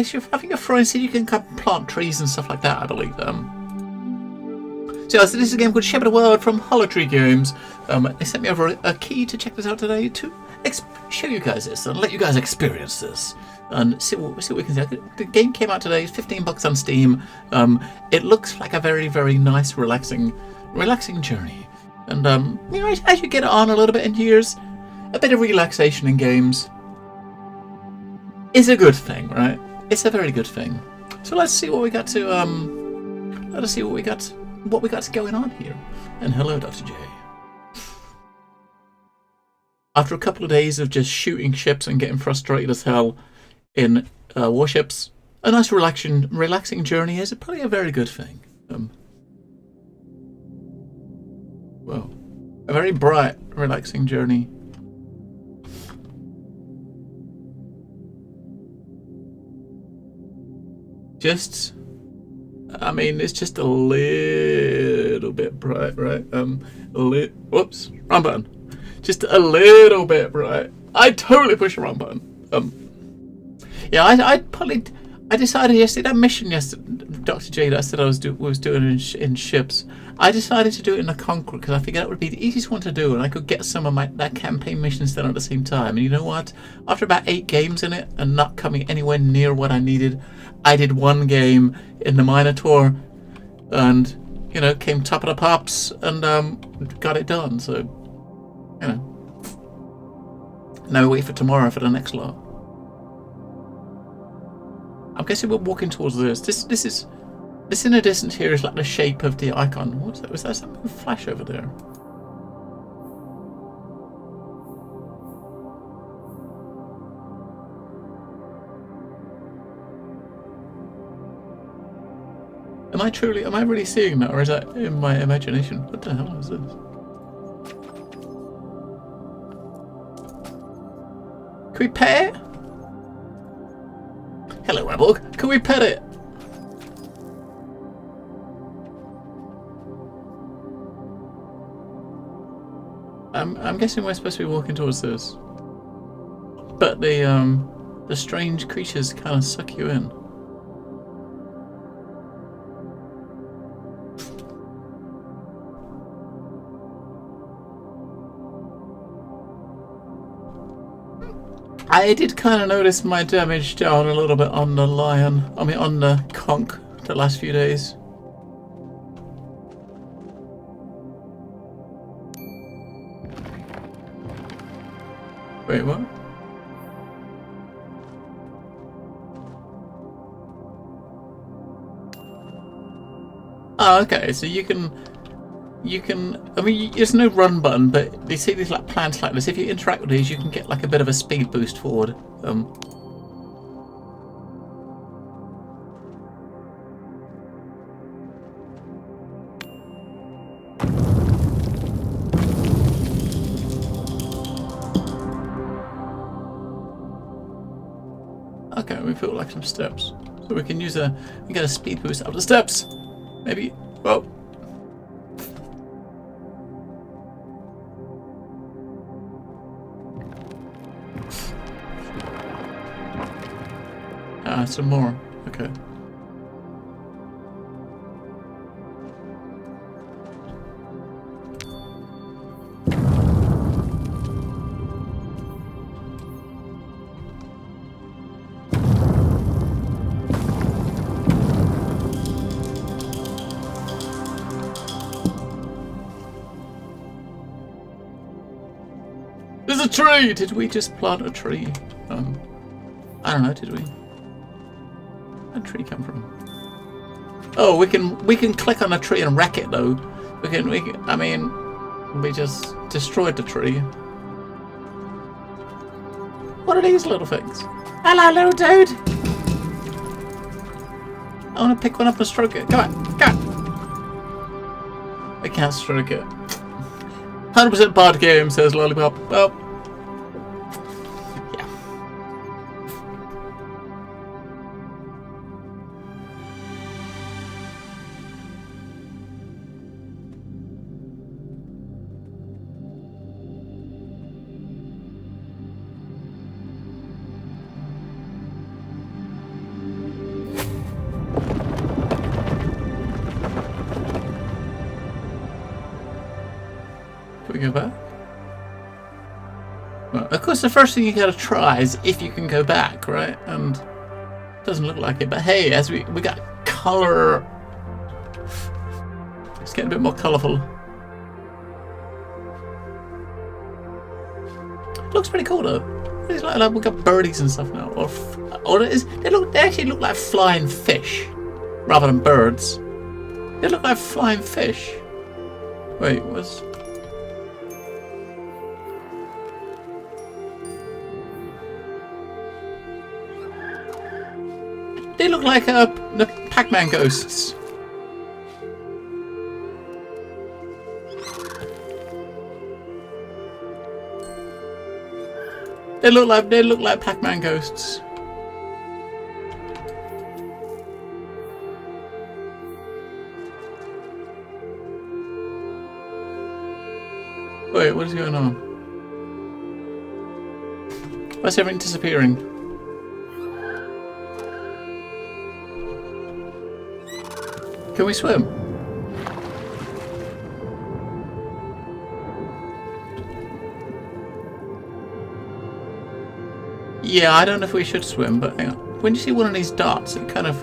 guess if you're throwing seed, you can plant trees and stuff like that, I believe. So this is a game called Shepherd of the World from Hollow Tree Games. They sent me over a key to check this out today to show you guys this and let you guys experience this and see what we can see. The game came out today, $15 on Steam. It looks like a very, very nice, relaxing journey. And as you get on a little bit in years, a bit of relaxation in games is a good thing, right? It's a very good thing. So let's see what we got to let us see what we got going on here. And hello, Dr. J. After a couple of days of just shooting ships and getting frustrated as hell in warships, a nice relaxing journey is probably a very good thing. Well, a very bright, relaxing journey. It's just a little bit bright, right? Whoops, wrong button. Just a little bit bright. I totally pushed the wrong button. Yeah, I decided yesterday, that mission yesterday, Dr. J, that I said I was doing in ships, I decided to do it in the Conqueror because I figured that would be the easiest one to do and I could get some of that campaign missions done at the same time. And you know what? After about 8 games in it and not coming anywhere near what I needed, I did 1 game in the Minotaur and, came top of the pops and got it done. So, now we wait for tomorrow for the next lot. I'm guessing we're walking towards this. This in the distance here is like the shape of the icon. What's that? Was that something flash over there? Am I really seeing that, or is that in my imagination? What the hell is this? Can we pet it? Hello, Rebel. Can we pet it? I'm guessing we're supposed to be walking towards this, but the strange creatures kind of suck you in. I did kind of notice my damage down a little bit on the lion. On the conch the last few days. Wait, what? Oh, okay. So you can. There's no run button, but you see these like plants like this. If you interact with these, you can get like a bit of a speed boost forward. Okay, we feel like some steps, so we can get a speed boost up the steps. Maybe. Whoa. Some more. Okay. There's a tree! Did we just plant a tree? I don't know, did we? Where'd the tree come from? Oh, we can click on a tree and wreck it though. We just destroyed the tree. What are these little things? Hello, little dude. I want to pick one up and stroke it. Come on, come on. I can't stroke it. 100% bad game, says Lollipop. Well. go back? Well, of course, the first thing you gotta try is if you can go back, right? And it doesn't look like it, but hey, as we got colour. It's getting a bit more colourful. Looks pretty cool though. It's like we've got birdies and stuff now, or they actually look like flying fish rather than birds. They look like flying fish. Wait, what's? They look like the Pac-Man ghosts. They look like Pac-Man ghosts. Wait, what is going on? Why's everything disappearing? Can we swim? Yeah, I don't know if we should swim, but hang on. When you see one of these dots, it kind of...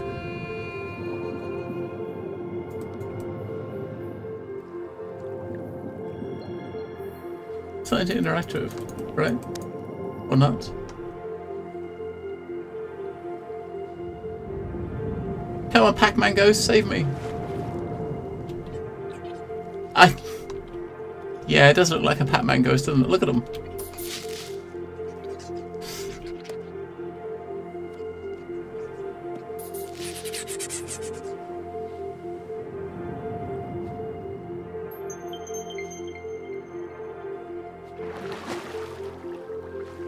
something to interact with, right? Or not? Come on, Pac-Man Ghost, save me. Yeah, it does look like a Pac-Man Ghost, doesn't it? Look at them.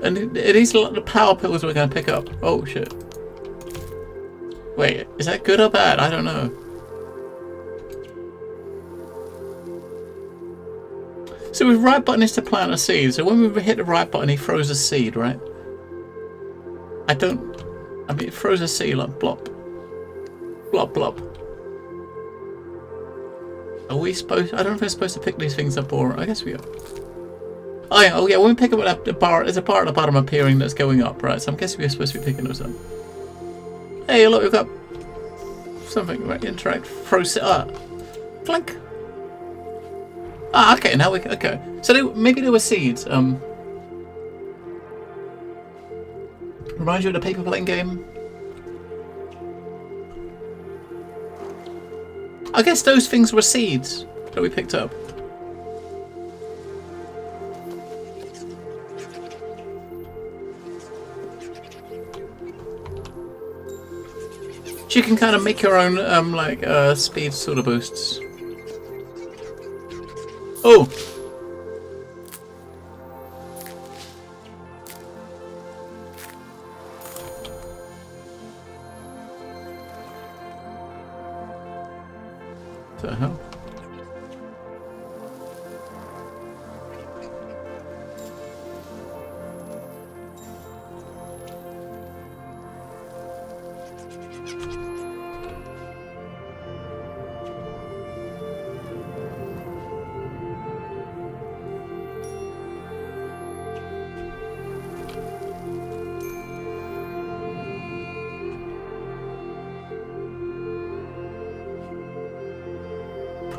And these are the power pills we're going to pick up. Oh shit. Wait, is that good or bad? I don't know. So the right button is to plant a seed. So when we hit the right button, he throws a seed, right? I mean, it throws a seed like blop. Blop, blop. Are we supposed... I don't know if we're supposed to pick these things up or... I guess we are. Oh yeah, when we pick up the bar, there's a bar at the bottom appearing that's going up, right? So I'm guessing we're supposed to be picking those up. Hey, look, we've got something, right? Interact, throw, clink. Ah, okay, now we, okay. So maybe there were seeds, reminds you of the paper plane game? I guess those things were seeds that we picked up. So you can kind of make your own, speed sort of boosts. Oh! What the hell?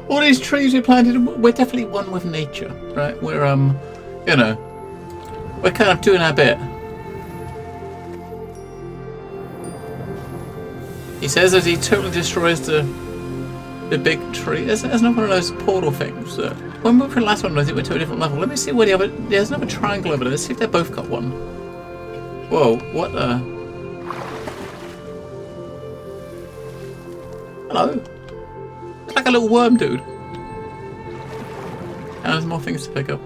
All these trees we planted, we're definitely one with nature, right? We're, you know, we're kind of doing our bit. He says as he totally destroys the big tree. There's not one of those portal things. When we were in the last one, I think we're to a different level. Let me see where the other... There's another triangle over there. Let's see if they both got one. Whoa, what the... Hello? It's like a little worm dude. And there's more things to pick up.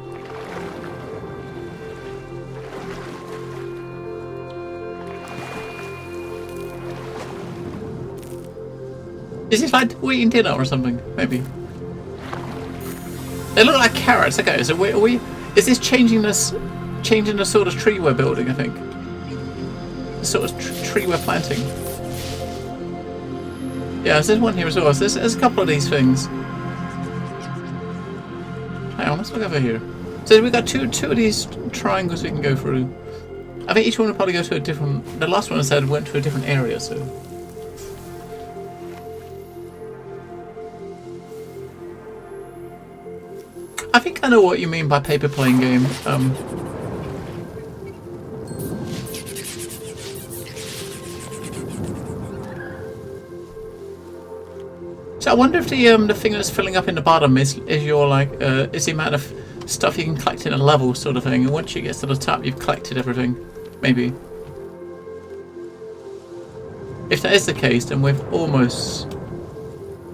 Is this like we're eating dinner or something? Maybe. They look like carrots. Okay, so are we? Is this changing the sort of tree we're building? I think. The sort of tree we're planting. Yeah, there's one here as well. So there's a couple of these things. Hang on, let's look over here. So we've got two of these triangles we can go through. I think each one will probably go to a different... The last one I said went to a different area, so... I think I know what you mean by paper plane game. So I wonder if the thing that's filling up in the bottom is your like is the amount of stuff you can collect in a level sort of thing, and once you get to the top you've collected everything. Maybe. If that is the case, then we've almost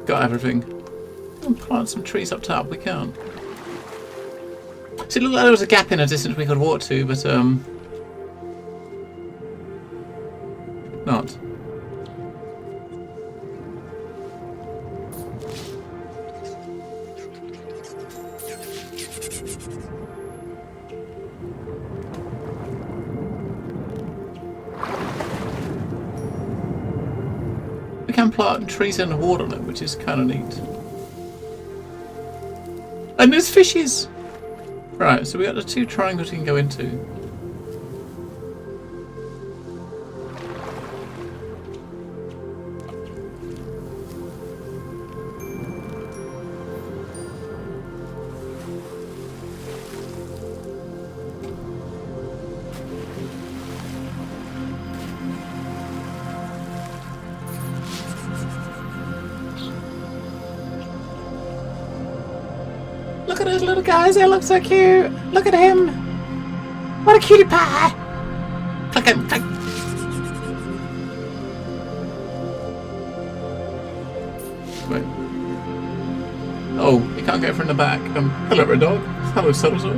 got everything. We'll plant some trees up top. We can't. So it looked like there was a gap in the distance we could walk to, but not. We can plant trees in the water though, which is kind of neat. And there's fishes! Right, so we got the two triangles we can go into. Look at those little guys, they look so cute. Look at him. What a cutie pie. Click him, click. Wait. Oh, you can't go from the back. Hello, Red Dog. Hello, Subtle.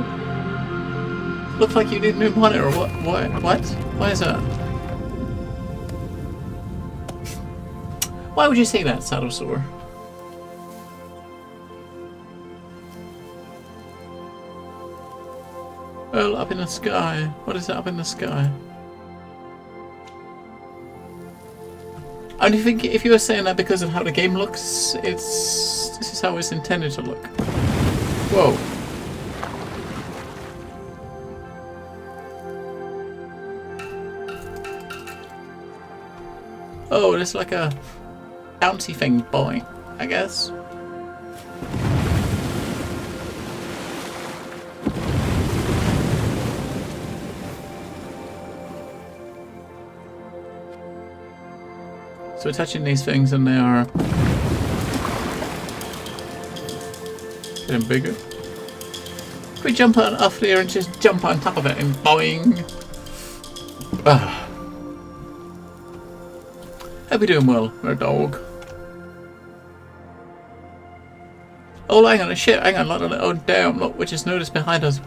Looks like you need a new monitor or what? What? Why is that? Why would you say that, Saddlesaur? Well, up in the sky. What is that up in the sky? And you think if you were saying that because of how the game looks, this is how it's intended to look. Whoa. Oh, there's like a bouncy thing, boy, I guess. So we're touching these things and they are getting bigger. Can we jump on off there and just jump on top of it and boing? Ah. Hope you're doing well, Red Dog. Oh, hang on a shit, hang on, look, oh damn, look, we just noticed behind us.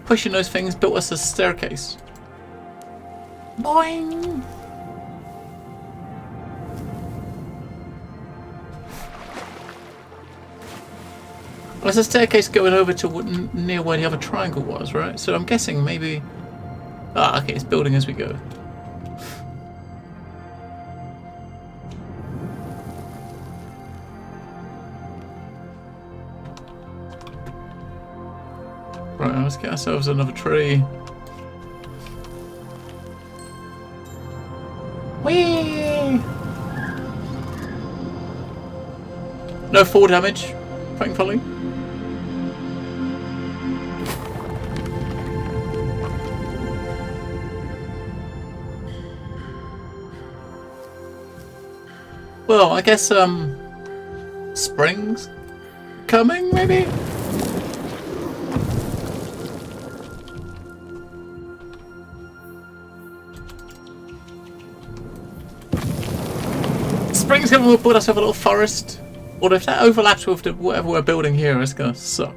Pushing those things built us a staircase. Boing! Well, there's a staircase going over to near where the other triangle was, right? So I'm guessing maybe... Ah, okay, it's building as we go. Right, let's get ourselves another tree. Whee! No fall damage, thankfully. Well, I guess, spring's coming, maybe? Spring's gonna build us up a little forest. Or if that overlaps with whatever we're building here, it's gonna suck.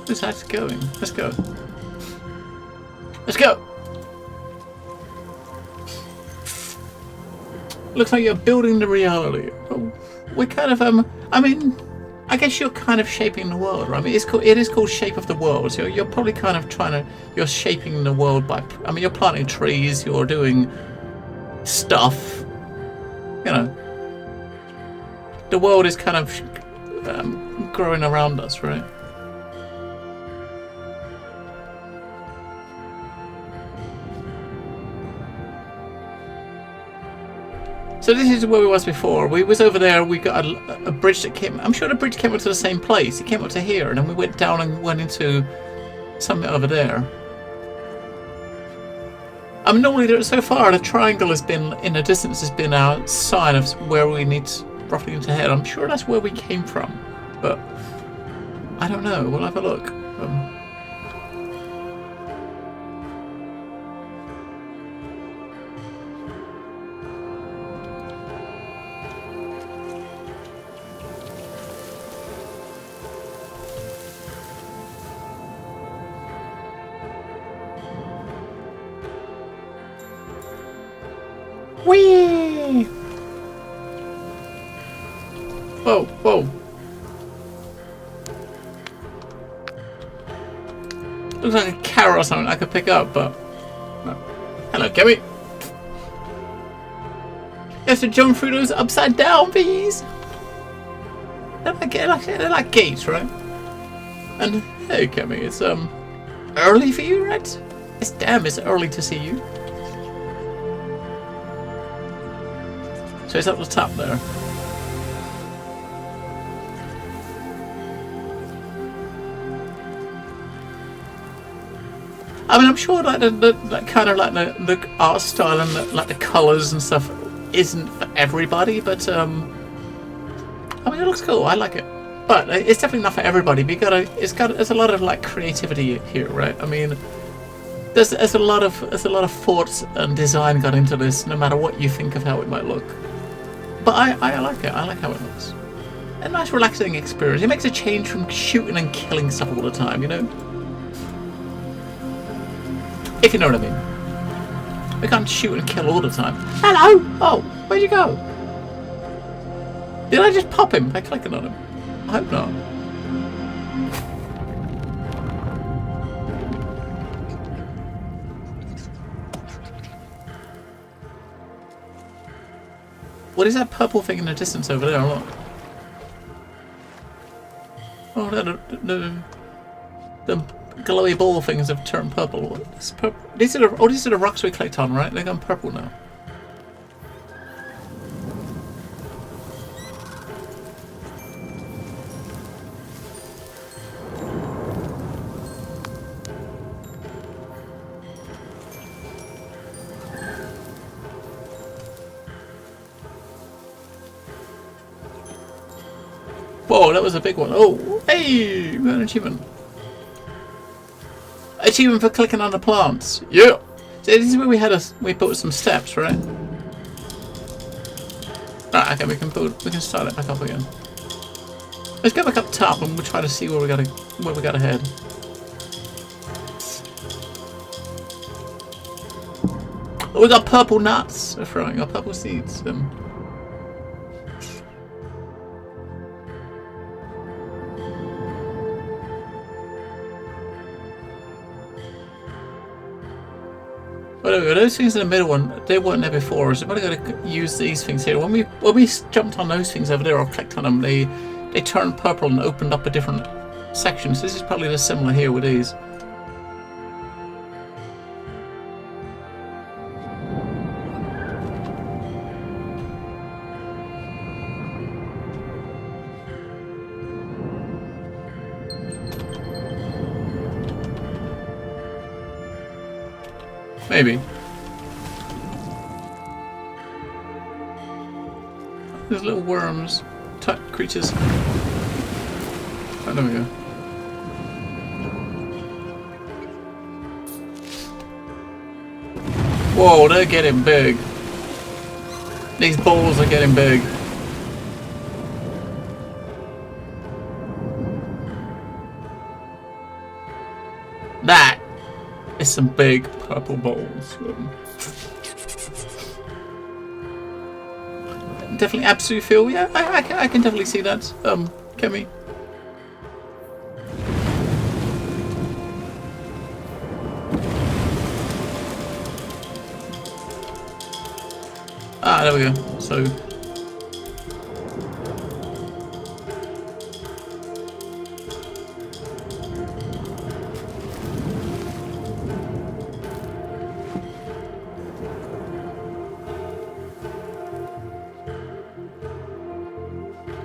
This house going. Let's go. Let's go. Looks like you're building the reality. Oh, we're kind of I mean, I guess you're kind of shaping the world, right? I mean, it is called Shape of the World. So you're probably kind of you're shaping the world by. I mean, you're planting trees. You're doing stuff. You know, the world is kind of growing around us, right? So this is where we was before. We was over there. We got a bridge that came. I'm sure the bridge came up to the same place. It came up to here, and then we went down and went into something over there. I mean, normally so far the triangle has been in the distance has been our sign of where we need roughly to head. I'm sure that's where we came from, but I don't know. We'll have a look. Whee! Whoa, whoa. Looks like a carrot or something I could pick up, but... No. Hello, Kimmy. You have to jump through those upside down, please. They're like gates, right? And, hey, Kimmy, it's, early for you, right? It's early to see you. So it's up the top there. I mean, I'm sure like that kind of like the art style and like the colours and stuff isn't for everybody, but I mean, it looks cool. I like it, but it's definitely not for everybody. There's a lot of like creativity here, right? I mean, there's a lot of thought and design got into this, no matter what you think of how it might look. But I like it. I like how it looks. A nice, relaxing experience. It makes a change from shooting and killing stuff all the time, you know? If you know what I mean. We can't shoot and kill all the time. Hello! Oh, where'd you go? Did I just pop him by clicking on him? I hope not. What is that purple thing in the distance over there? Look. Oh, the glowy ball things have turned purple. These are the rocks we clicked on, right? They're gone purple now. Whoa, that was a big one. Oh, hey, we got an achievement. Achievement for clicking on the plants. Yeah. So this is where we put some steps, right? Right, okay, we can start it back up again. Let's go back up top and we'll try to see where we gotta head. Oh, we got purple nuts. We're throwing our purple seeds. Well, those things in the middle one, they weren't there before, so we've got to use these things here. When we jumped on those things over there or clicked on them, they turned purple and opened up a different section. So this is probably the similar here with these. Maybe. There's little worms, type creatures. Oh, there we go. Whoa, they're getting big. These balls are getting big. That is some big purple balls. Definitely absolute feel. Yeah, I can definitely see that. Kemi. there we go. So.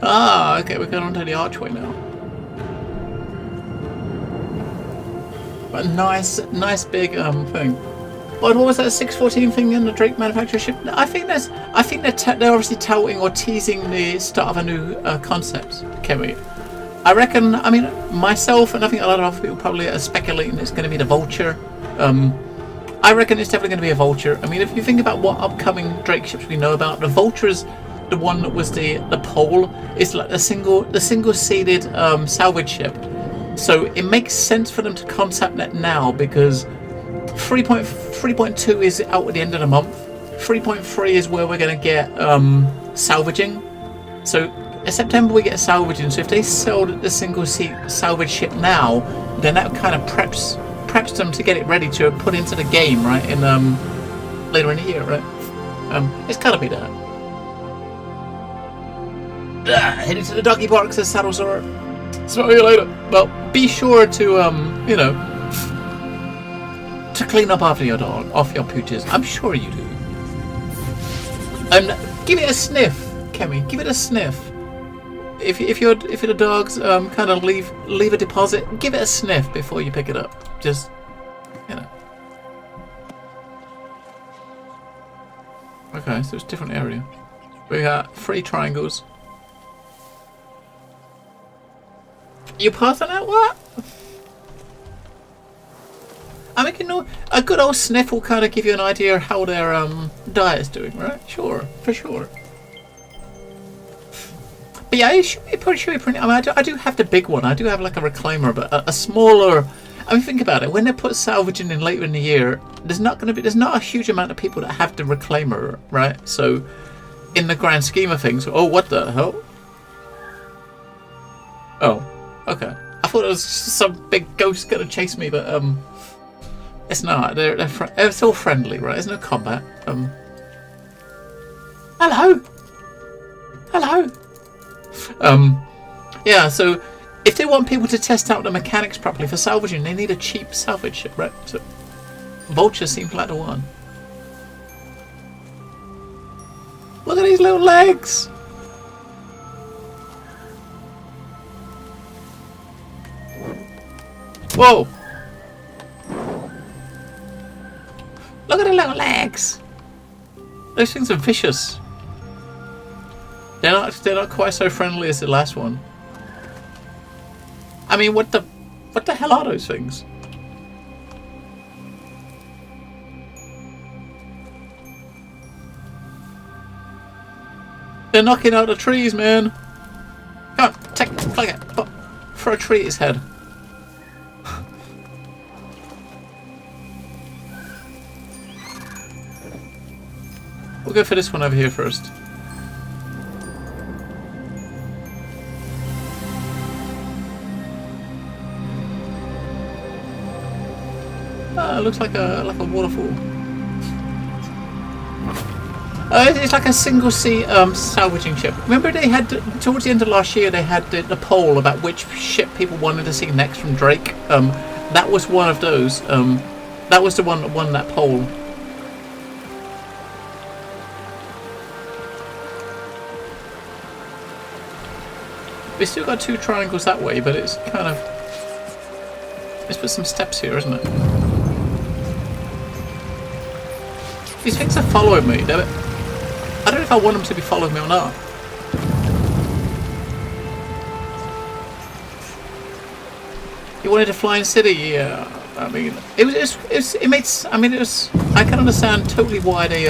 Ah, okay, we're going onto the archway now. A nice big thing. What was that 614 thing in the Drake manufacturer ship? I think they're obviously touting or teasing the start of a new concept. Can I reckon. I mean, myself and I think a lot of other people probably are speculating it's going to be the Vulture. I reckon it's definitely going to be a Vulture. I mean, if you think about what upcoming Drake ships we know about, the Vulture is the one that was the pole. It's like the single seated salvage ship. So it makes sense for them to concept that now because 3.2 is out at the end of the month. 3.3 is where we're going to get salvaging. So in September we get salvaging. So if they sell the single seat salvage ship now, then that kind of preps them to get it ready to put into the game, right? In later in the year, right? It's gotta be that. Heading to the doggy park, says Saddlesore. Smell you later. Well, be sure to you know, to clean up after your dog, off your pooches. I'm sure you do. And give it a sniff, Kemi. Give it a sniff. If your dog's kind of leave a deposit, give it a sniff before you pick it up. Just, you know. Okay, so it's a different area. We got 3 triangles. You passing out what? I mean, you know, a good old sniff will kind of give you an idea of how their diet's doing, right? Sure, for sure. But yeah, it should be pretty. I mean, I do have the big one. I do have like a reclaimer, but a smaller. I mean, think about it. When they put salvaging in later in the year, there's not a huge amount of people that have the reclaimer, right? So, in the grand scheme of things, oh, what the hell? Oh, okay. I thought it was some big ghost gonna chase me, but it's not. It's all friendly, right? There's no combat. Hello. Yeah, so if they want people to test out the mechanics properly for salvaging, they need a cheap salvage ship, right? So Vulture seems like the one. Look at these little legs! Whoa! Look at the little legs! Those things are vicious. They're not quite so friendly as the last one. I mean, what the hell are those things? They're knocking out the trees, man. Come on, flag it. Oh, throw a tree at his head. We'll go for this one over here first. It looks like a waterfall. It's like a single seat salvaging ship. Remember they had towards the end of last year they had the poll about which ship people wanted to see next from Drake. That was one of those. That was the one that won that poll. We still got 2 triangles that way, but it's kind of. Let's put some steps here, isn't it? These things are following me. I don't know if I want them to be following me or not. You wanted a flying city? Yeah. I mean, it makes. I mean, it was. I can understand totally why they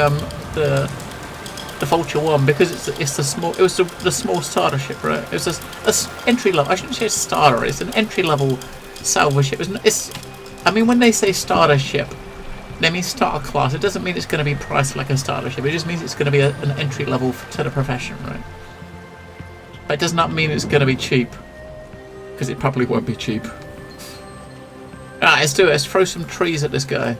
the Vulture won because it's the small. It was the small starter ship, right? It was a entry level. I shouldn't say starter. It's an entry level salvage ship. It's. I mean, when they say starter ship. They mean starter class. It doesn't mean it's going to be priced like a starter ship. It just means it's going to be an entry level to the profession, right? But it does not mean it's going to be cheap. Because it probably won't be cheap. Alright, let's do it. Let's throw some trees at this guy.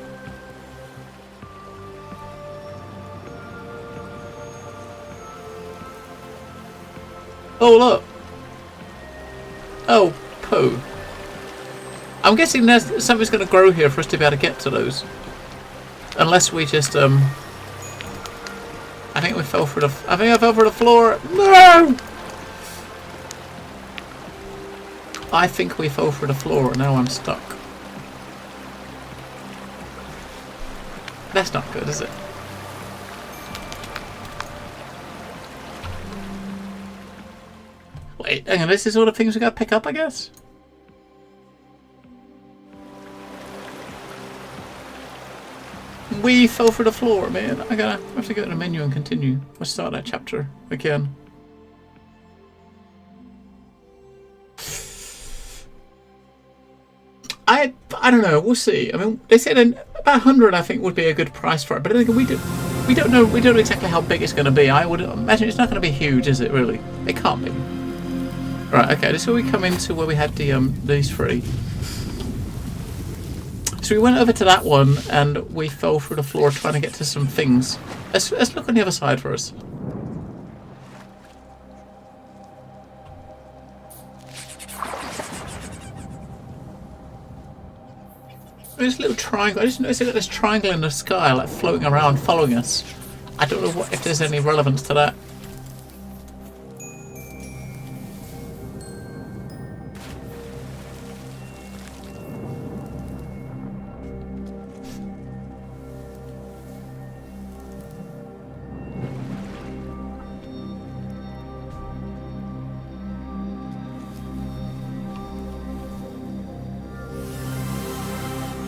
Oh, look. Oh, poo. I'm guessing there's something's going to grow here for us to be able to get to those. Unless we just, I think we fell through the... I think I fell through the floor. No! I think we fell through the floor and now I'm stuck. That's not good, is it? Wait, hang on, this is all the things we gotta pick up, I guess? We fell through the floor, man. I have to go to the menu and continue. We'll start that chapter again. I don't know. We'll see. I mean, they said about 100, I think, would be a good price for it. But I think we don't know. We don't know exactly how big it's going to be. I would imagine it's not going to be huge, is it? Really? It can't be. Right. Okay. This is where we come into where we had the these three. So we went over to that one and we fell through the floor trying to get to some things. Let's look on the other side for us. This little triangle. I just noticed I got this triangle in the sky, like floating around, following us. I don't know if there's any relevance to that.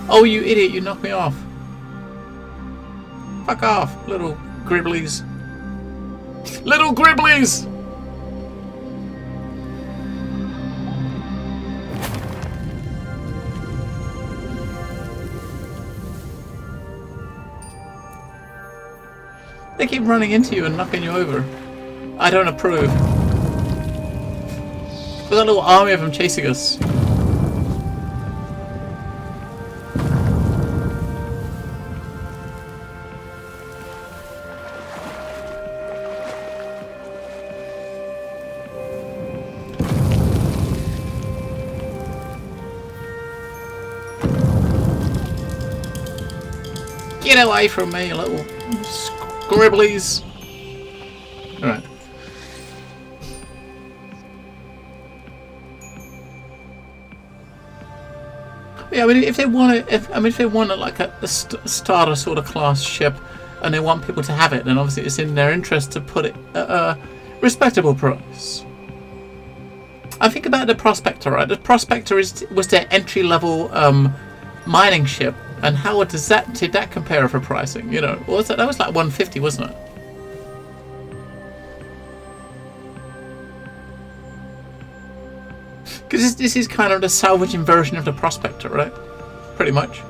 Oh, you idiot, you knocked me off. Fuck off, little gribblies. Little gribblies! They keep running into you and knocking you over. I don't approve. We've got a little army of them chasing us. Get away from me, you little scribblies. Alright. Yeah, I mean, if they want it, if they want it like a starter sort of class ship, and they want people to have it, then obviously it's in their interest to put it at a respectable price. I think about the Prospector, right? The Prospector was their entry level mining ship. And how did that compare for pricing? You know, what was that? That was like 150, wasn't it? Because this is kind of the salvaging version of the Prospector, right? Pretty much.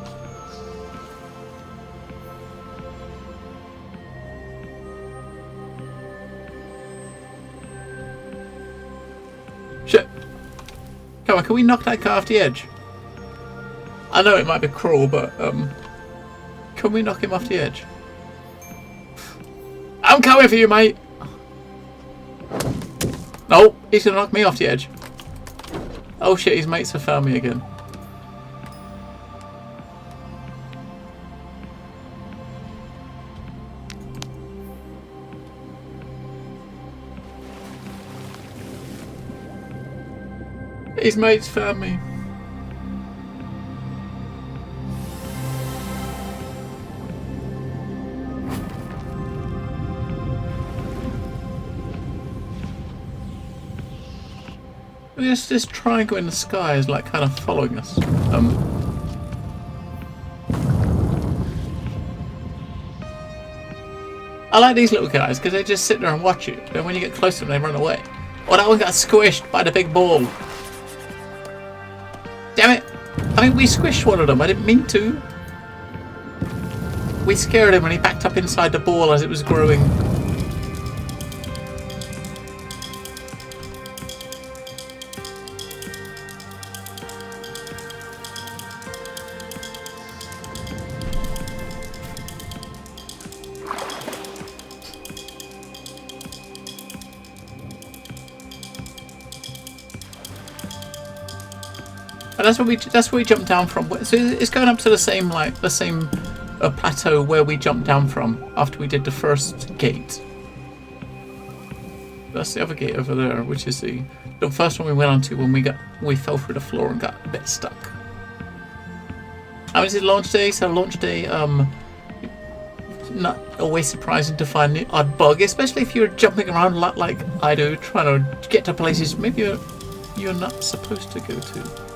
Shit. Come on, can we knock that car off the edge? I know it might be cruel, but can we knock him off the edge? I'm coming for you, mate. No, he's gonna knock me off the edge. Oh shit, his mates have found me again. His mates found me. This triangle in the sky is like kind of following us. I like these little guys because they just sit there and watch you. Then when you get close to them, they run away. Oh, that one got squished by the big ball. Damn it! I mean, we squished one of them. I didn't mean to. We scared him when he backed up inside the ball as it was growing. And that's where we jumped down from. So it's going up to the same plateau where we jumped down from after we did the first gate. That's the other gate over there, which is the first one we went onto when we fell through the floor and got a bit stuck. I mean, this is launch day, so launch day, not always surprising to find the odd bug, especially if you're jumping around like I do, trying to get to places maybe you're not supposed to go to,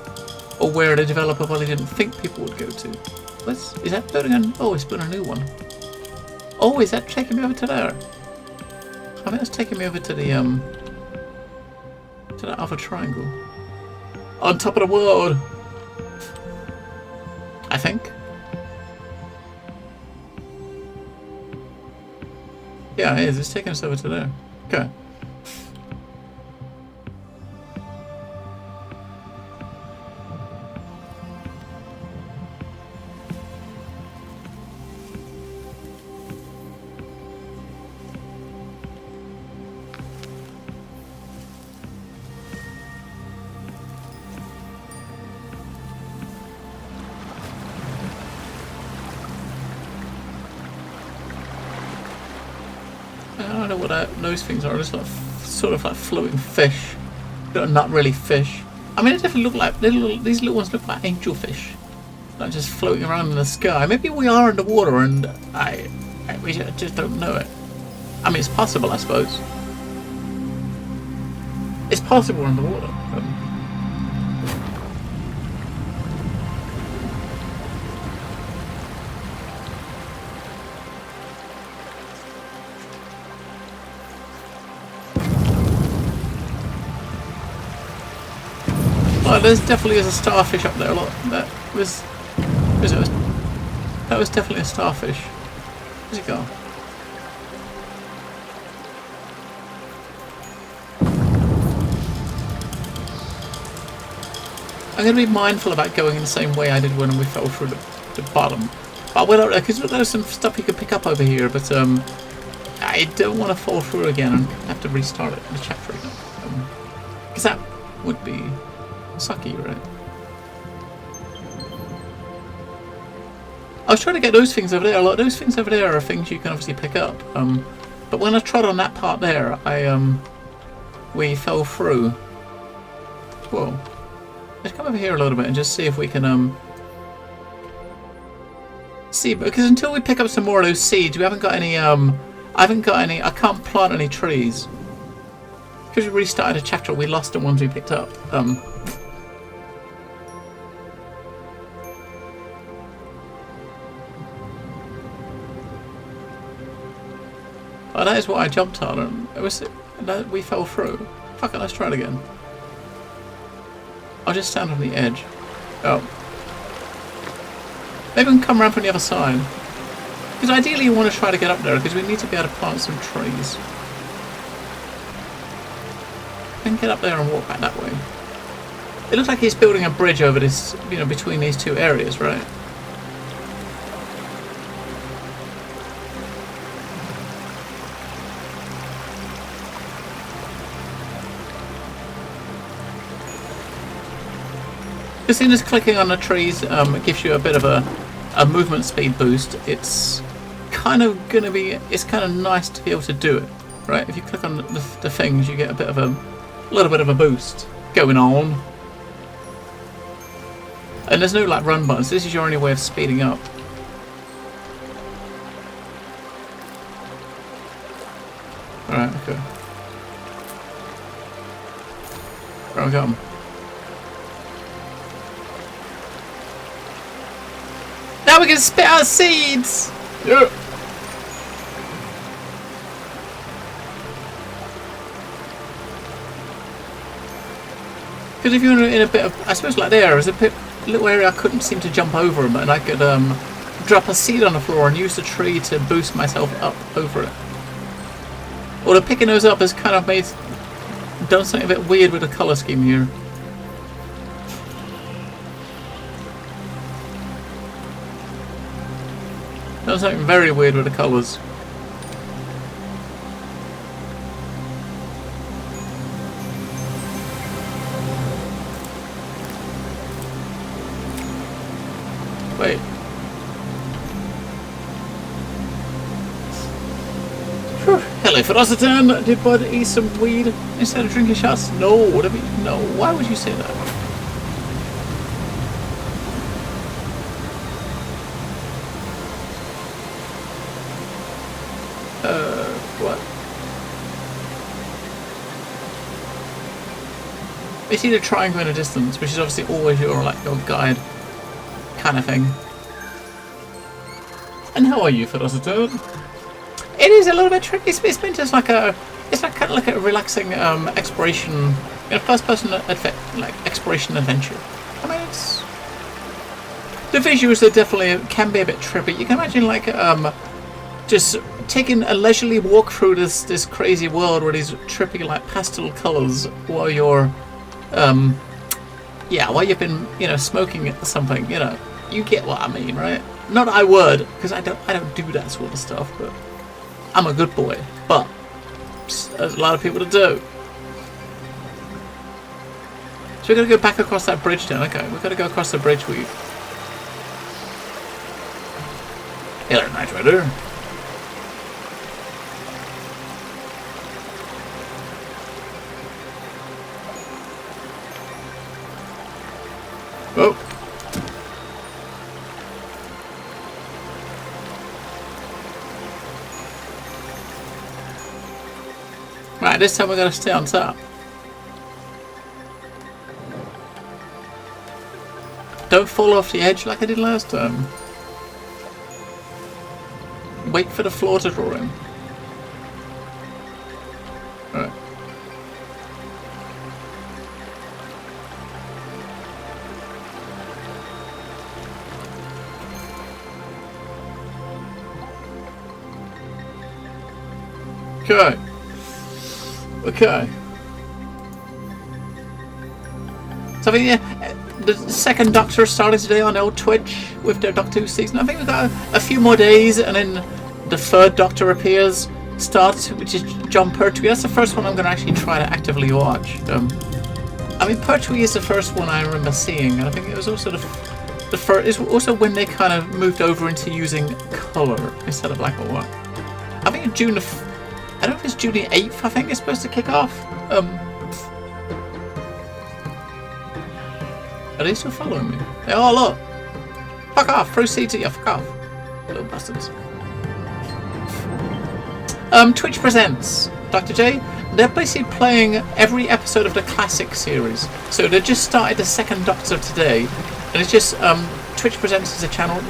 or where the developer probably didn't think people would go to. Is that building oh, it's building a new one. Oh, is that taking me over to there? I think that's taking me over to the to that other triangle. On top of the world, I think. Yeah, it is. It's taking us over to there. Okay. I don't know what those things are. It's like sort of like floating fish. They're not really fish. I mean, they definitely look like these little ones look like angelfish, not just floating around in the sky. Maybe we are underwater and we just don't know it. I mean, it's possible, I suppose. It's possible we're underwater. Oh, there's definitely a starfish up there. Look, that was definitely a starfish. Where's it go? I'm going to be mindful about going in the same way I did when we fell through the bottom. But I went up there because there's some stuff you can pick up over here, but I don't want to fall through again and have to restart it, the chapter again. Because that would be sucky, right? I was trying to get those things over there. Like, those things over there are things you can obviously pick up. But when I trod on that part there, we fell through. Whoa. Let's come over here a little bit and just see if we can see, because until we pick up some more of those seeds, we haven't got any I can't plant any trees. Because we restarted a chapter, we lost the ones we picked up. Oh, that is what I jumped on, and we fell through. Fuck it, let's try it again. I'll just stand on the edge. Oh. Maybe we can come around from the other side. Because ideally you want to try to get up there, because we need to be able to plant some trees. We can get up there and walk back that way. It looks like he's building a bridge over this, between these two areas, right? As soon as clicking on the trees gives you a bit of a movement speed boost, it's kind of nice to be able to do it, right? If you click on the things, you get a little bit of a boost going on. And there's no like run buttons. This is your only way of speeding up. All right, okay. Where am I going? Now we can spit out seeds! Yeah. Because if you're in a bit of, I suppose like there's a little area I couldn't seem to jump over them, and I could drop a seed on the floor and use the tree to boost myself up over it. Although picking those up has kind of done something a bit weird with the colour scheme here. Done something very weird with the colours. Wait. Whew. Hello, Ferocitan. Did Bud eat some weed instead of drinking shots? No. No. Why would you say that? What? It's either triangle in a distance, which is obviously always your guide kind of thing. And how are you, Ferocitan? It is a little bit tricky. It's been just like kind of like a relaxing exploration, first-person exploration adventure. I mean, it's the visuals are definitely can be a bit trippy. You can imagine just taking a leisurely walk through this crazy world with these trippy pastel colours while you're while you've been smoking something. You get what I mean, right? Not that I would, because I don't do that sort of stuff, but I'm a good boy. But there's a lot of people to do. So we're gonna go back across that bridge then. Okay, we're gonna go across the bridge with you. Hello, Knight Rider. Oh. Right, this time we're going to stay on top. Don't fall off the edge like I did last time. Wait for the floor to draw in. Alright. Okay. Okay. So I think the second Doctor started today on old Twitch with their Doctor Who season. I think we've got a few more days, and then the third Doctor starts, which is Jon Pertwee. That's the first one I'm going to actually try to actively watch. I mean, Pertwee is the first one I remember seeing, and I think it was also the first. It's also when they kind of moved over into using colour instead of black or white. I think June the. I don't know if it's June the 8th, I think it's supposed to kick off. Are they still following me? Oh, look! Fuck off! Proceed to you, fuck off. Little bastards. Twitch presents Dr. J. They're basically playing every episode of the classic series. So they just started the second Doctor today. And it's just, Twitch presents as a channel.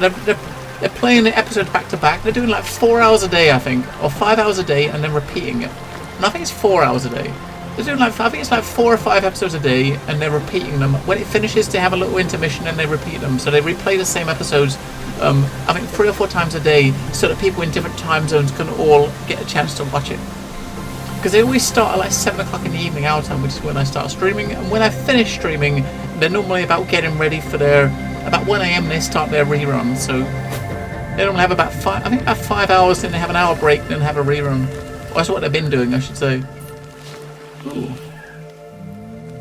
They're playing the episodes back to back. They're doing 4 hours a day, I think, or 5 hours a day, and then repeating it. And I think it's 4 hours a day. They're doing I think it's 4 or 5 episodes a day, and they're repeating them. When it finishes, they have a little intermission, and they repeat them. So they replay the same episodes, I think 3 or 4 times a day, so that people in different time zones can all get a chance to watch it. Because they always start at 7 o'clock in the evening our time, which is when I start streaming. And when I finish streaming, they're normally about getting ready for about 1 AM they start their rerun. So they normally have about 5 hours, then they have an hour break, then have a rerun. Or that's what they've been doing, I should say. Ooh.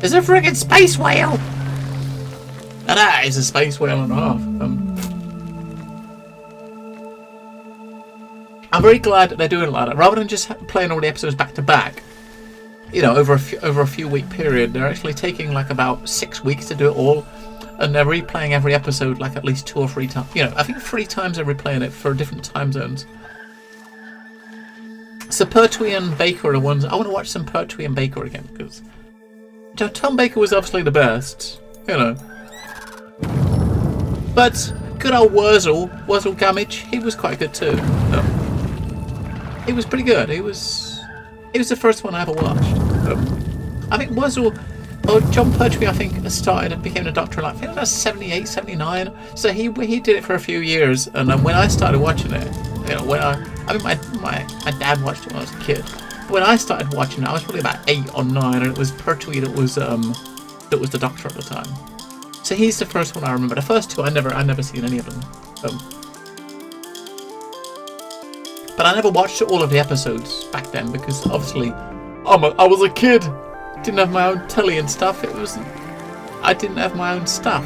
There's a friggin' space whale! And that is a space whale and a half. I'm very glad that they're doing it like that. Rather than just playing all the episodes back to back, over a few week period, they're actually taking about 6 weeks to do it all. And they're replaying every episode at least 2 or 3 times. I think 3 times they're replaying it for different time zones. So Pertwee and Baker are the ones. I want to watch some Pertwee and Baker again, because Tom Baker was obviously the best, But good old Wurzel Gummidge, he was quite good too. He was pretty good. He was the first one I ever watched. I think Jon Pertwee, I think, became a Doctor I think it was 78, 79. So he did it for a few years, and then when I started watching it, my dad watched it when I was a kid. When I started watching it, I was probably about 8 or 9, and it was Pertwee that was the Doctor at the time. So he's the first one I remember. The first 2 I never seen any of them. But I never watched all of the episodes back then because obviously I was a kid. Didn't have my own telly and stuff. I didn't have my own stuff.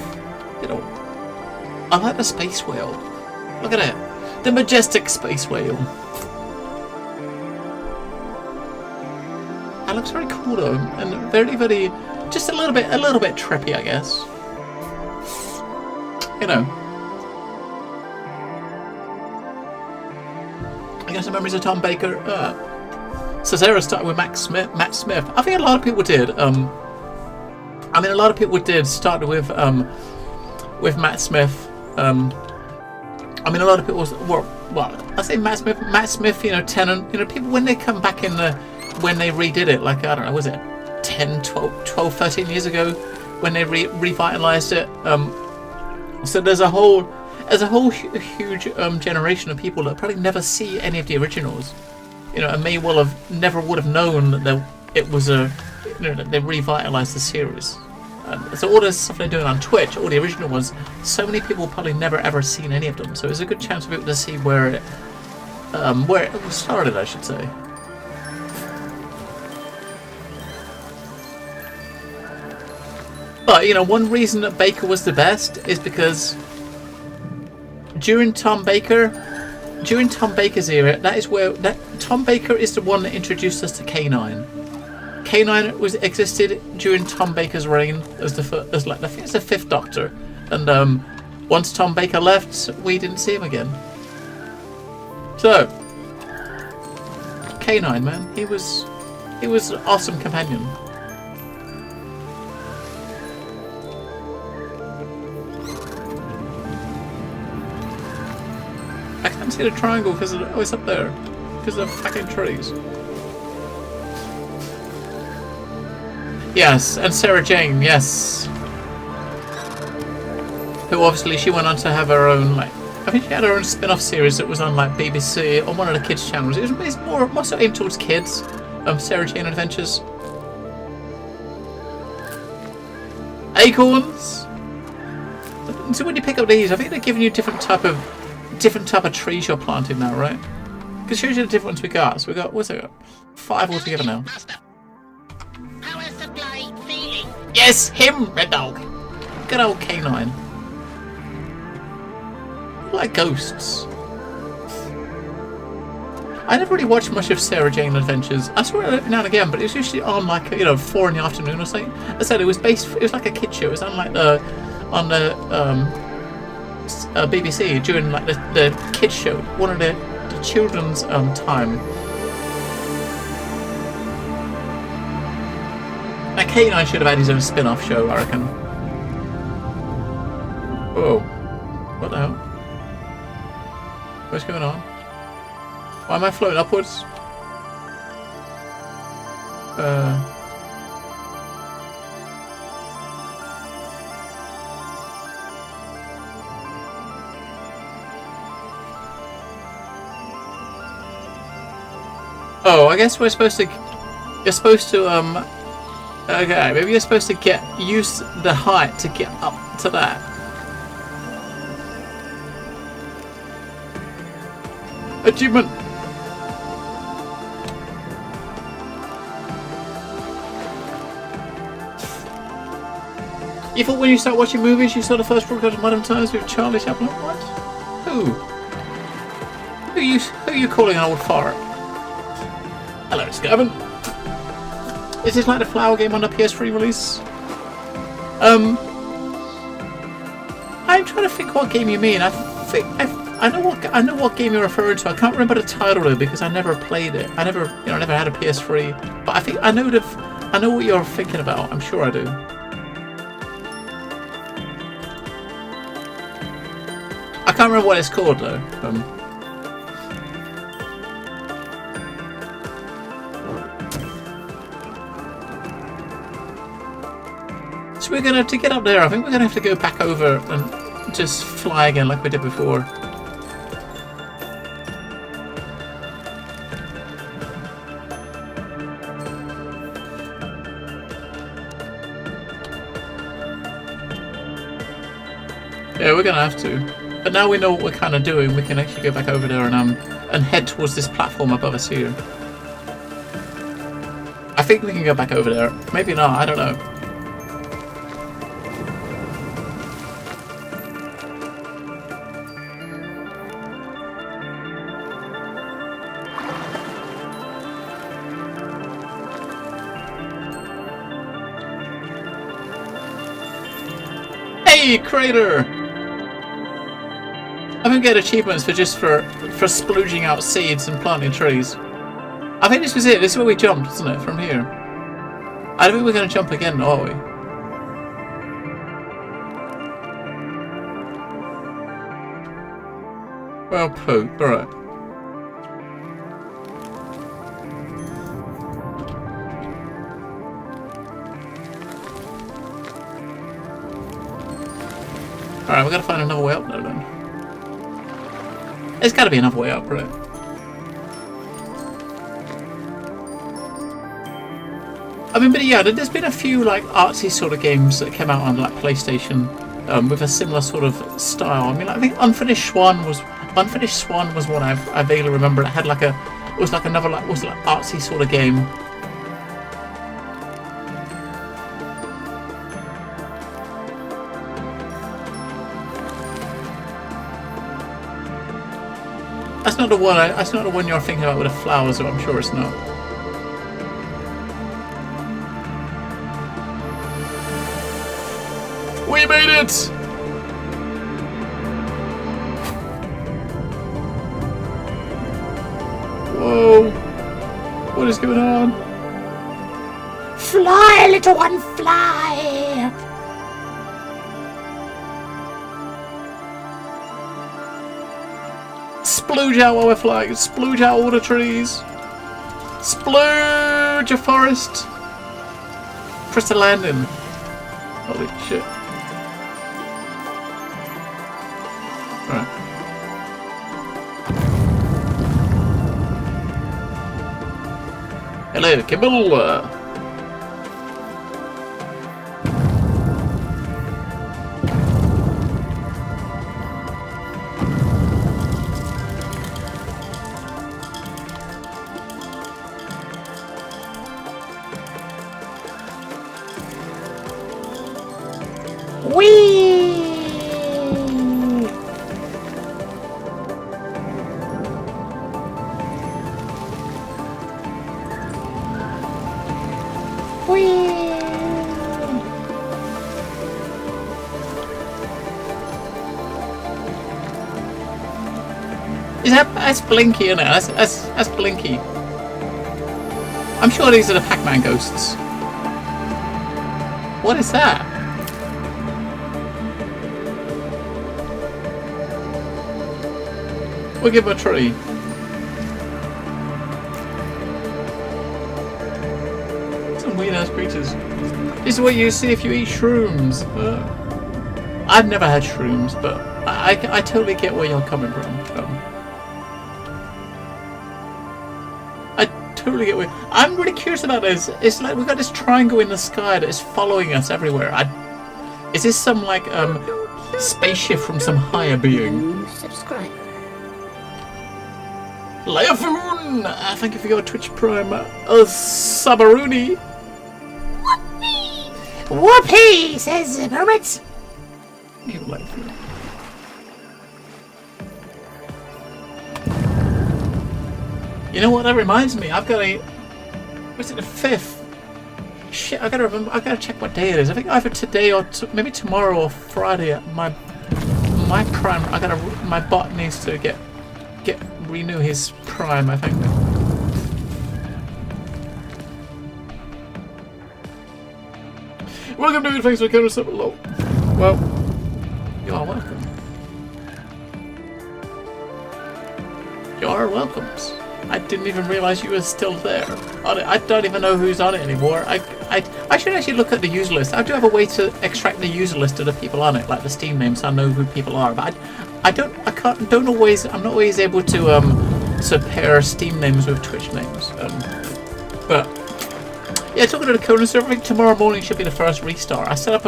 I like the space whale. Look at it. The majestic space whale. That looks very cool though, and very, very, just a little bit trippy, I guess. You know. I guess the memories of Tom Baker. So Sarah started with Matt Smith. I think a lot of people did. I mean, a lot of people did start with Matt Smith. I mean, a lot of people were, well, I say Matt Smith, you know, Tennant, you know, people when they come back in the, when they redid it, like, I don't know, was it 10, 12, 13 years ago when they revitalized it. So there's a whole huge generation of people that probably never see any of the originals, you know, and may well have never would have known that it was a, you know, that they revitalized the series. So all the stuff they're doing on Twitch, all the original ones, so many people probably never ever seen any of them. So it's a good chance for people to see where it started, I should say. But you know, one reason that Baker was the best is because during Tom Baker's era, that is where Tom Baker is the one that introduced us to K9. K9 existed during Tom Baker's reign as I think it's the fifth Doctor, and once Tom Baker left, we didn't see him again. So K9, man, he was an awesome companion. I can't see the triangle because it's up there because of fucking trees. Yes, and Sarah Jane, yes. Who obviously she went on to have her own, like, I think she had her own spin-off series that was on like BBC on one of the kids' channels. It's more so aimed towards kids. Sarah Jane Adventures. Acorns. So when you pick up these, I think they're giving you different type of trees you're planting now, right? Because here's the different ones we got. So we got, what's it? 5 altogether now. Yes, him, Red Dog. Good old K9. Like ghosts. I never really watched much of Sarah Jane Adventures. I saw it every now and again, but it was usually on like 4 in the afternoon or something. I said it was like a kid show. It was on like the BBC during like the kids show, one of the children's time. Now K9 should have had his own spin-off show, I reckon. Whoa. What the hell? What's going on? Why am I floating upwards? Oh, I guess we're supposed to... You're supposed to, okay, maybe you're supposed to use the height to get up to that. Achievement! You thought when you start watching movies you saw the first broadcast of Modern Times with Charlie Chaplin? What? Who? Who are you calling an old fart? Hello, Gavin. Is this like the Flower game on the PS3 release? I'm trying to think what game you mean. I know what game you're referring to. I can't remember the title though because I never played it. I never had a PS3. But I think I know what you're thinking about. I'm sure I do. I can't remember what it's called though. So we're gonna have to get up there. I think we're gonna have to go back over and just fly again like we did before. Yeah, we're gonna have to. But now we know what we're kind of doing, we can actually go back over there and head towards this platform above us here. I think we can go back over there. Maybe not. I don't know. Hey, Crater! I think we get achievements for splooging out seeds and planting trees. I think this was it. This is where we jumped, wasn't it? From here. I don't think we're going to jump again, are we? Well, poo. Alright. Alright, we've got to find another way up there then. There's got to be another way up, right? I mean, but yeah, there's been a few like artsy sort of games that came out on like PlayStation with a similar sort of style. I mean, I think Unfinished Swan was one I vaguely remember. It had like another artsy sort of game. That's not the one. That's not the one you're thinking about with the flowers. So I'm sure it's not. We made it! Whoa! What is going on? Fly, little one, fly! Splooge out while we're flying. Splooge out all the trees. Splooge a forest. Press the landing. Holy shit. Alright. Hello, Kimball. That's Blinky, isn't it? That's Blinky. I'm sure these are the Pac-Man ghosts. What is that? We'll give him a tree. Some weird ass creatures. This is what you see if you eat shrooms. I've never had shrooms, but I totally get where you're coming from. Totally get where I'm really curious about this. It's like we've got this triangle in the sky that is following us everywhere. Is this some like spaceship from some higher being? Subscribe. Leofoon! Thank you for your Twitch Prime. Sabaruni. Whoopee! Whoopee, says the Mermaids. You Leofoon. You know what? That reminds me. I've got a. What's it? The 5th. Shit! I gotta remember. I gotta check what day it is. I think either today or maybe tomorrow or Friday. My Prime. My bot needs to renew his Prime. I think. Welcome, dude. Thanks for coming so low. Well, you are welcome. You are welcome. I didn't even realise you were still there. I don't even know who's on it anymore. I should actually look at the user list. I do have a way to extract the user list of the people on it, like the Steam names, so I know who people are. But I'm not always able to pair Steam names with Twitch names. But yeah, talking to the Conan server, I think tomorrow morning should be the first restart. I set up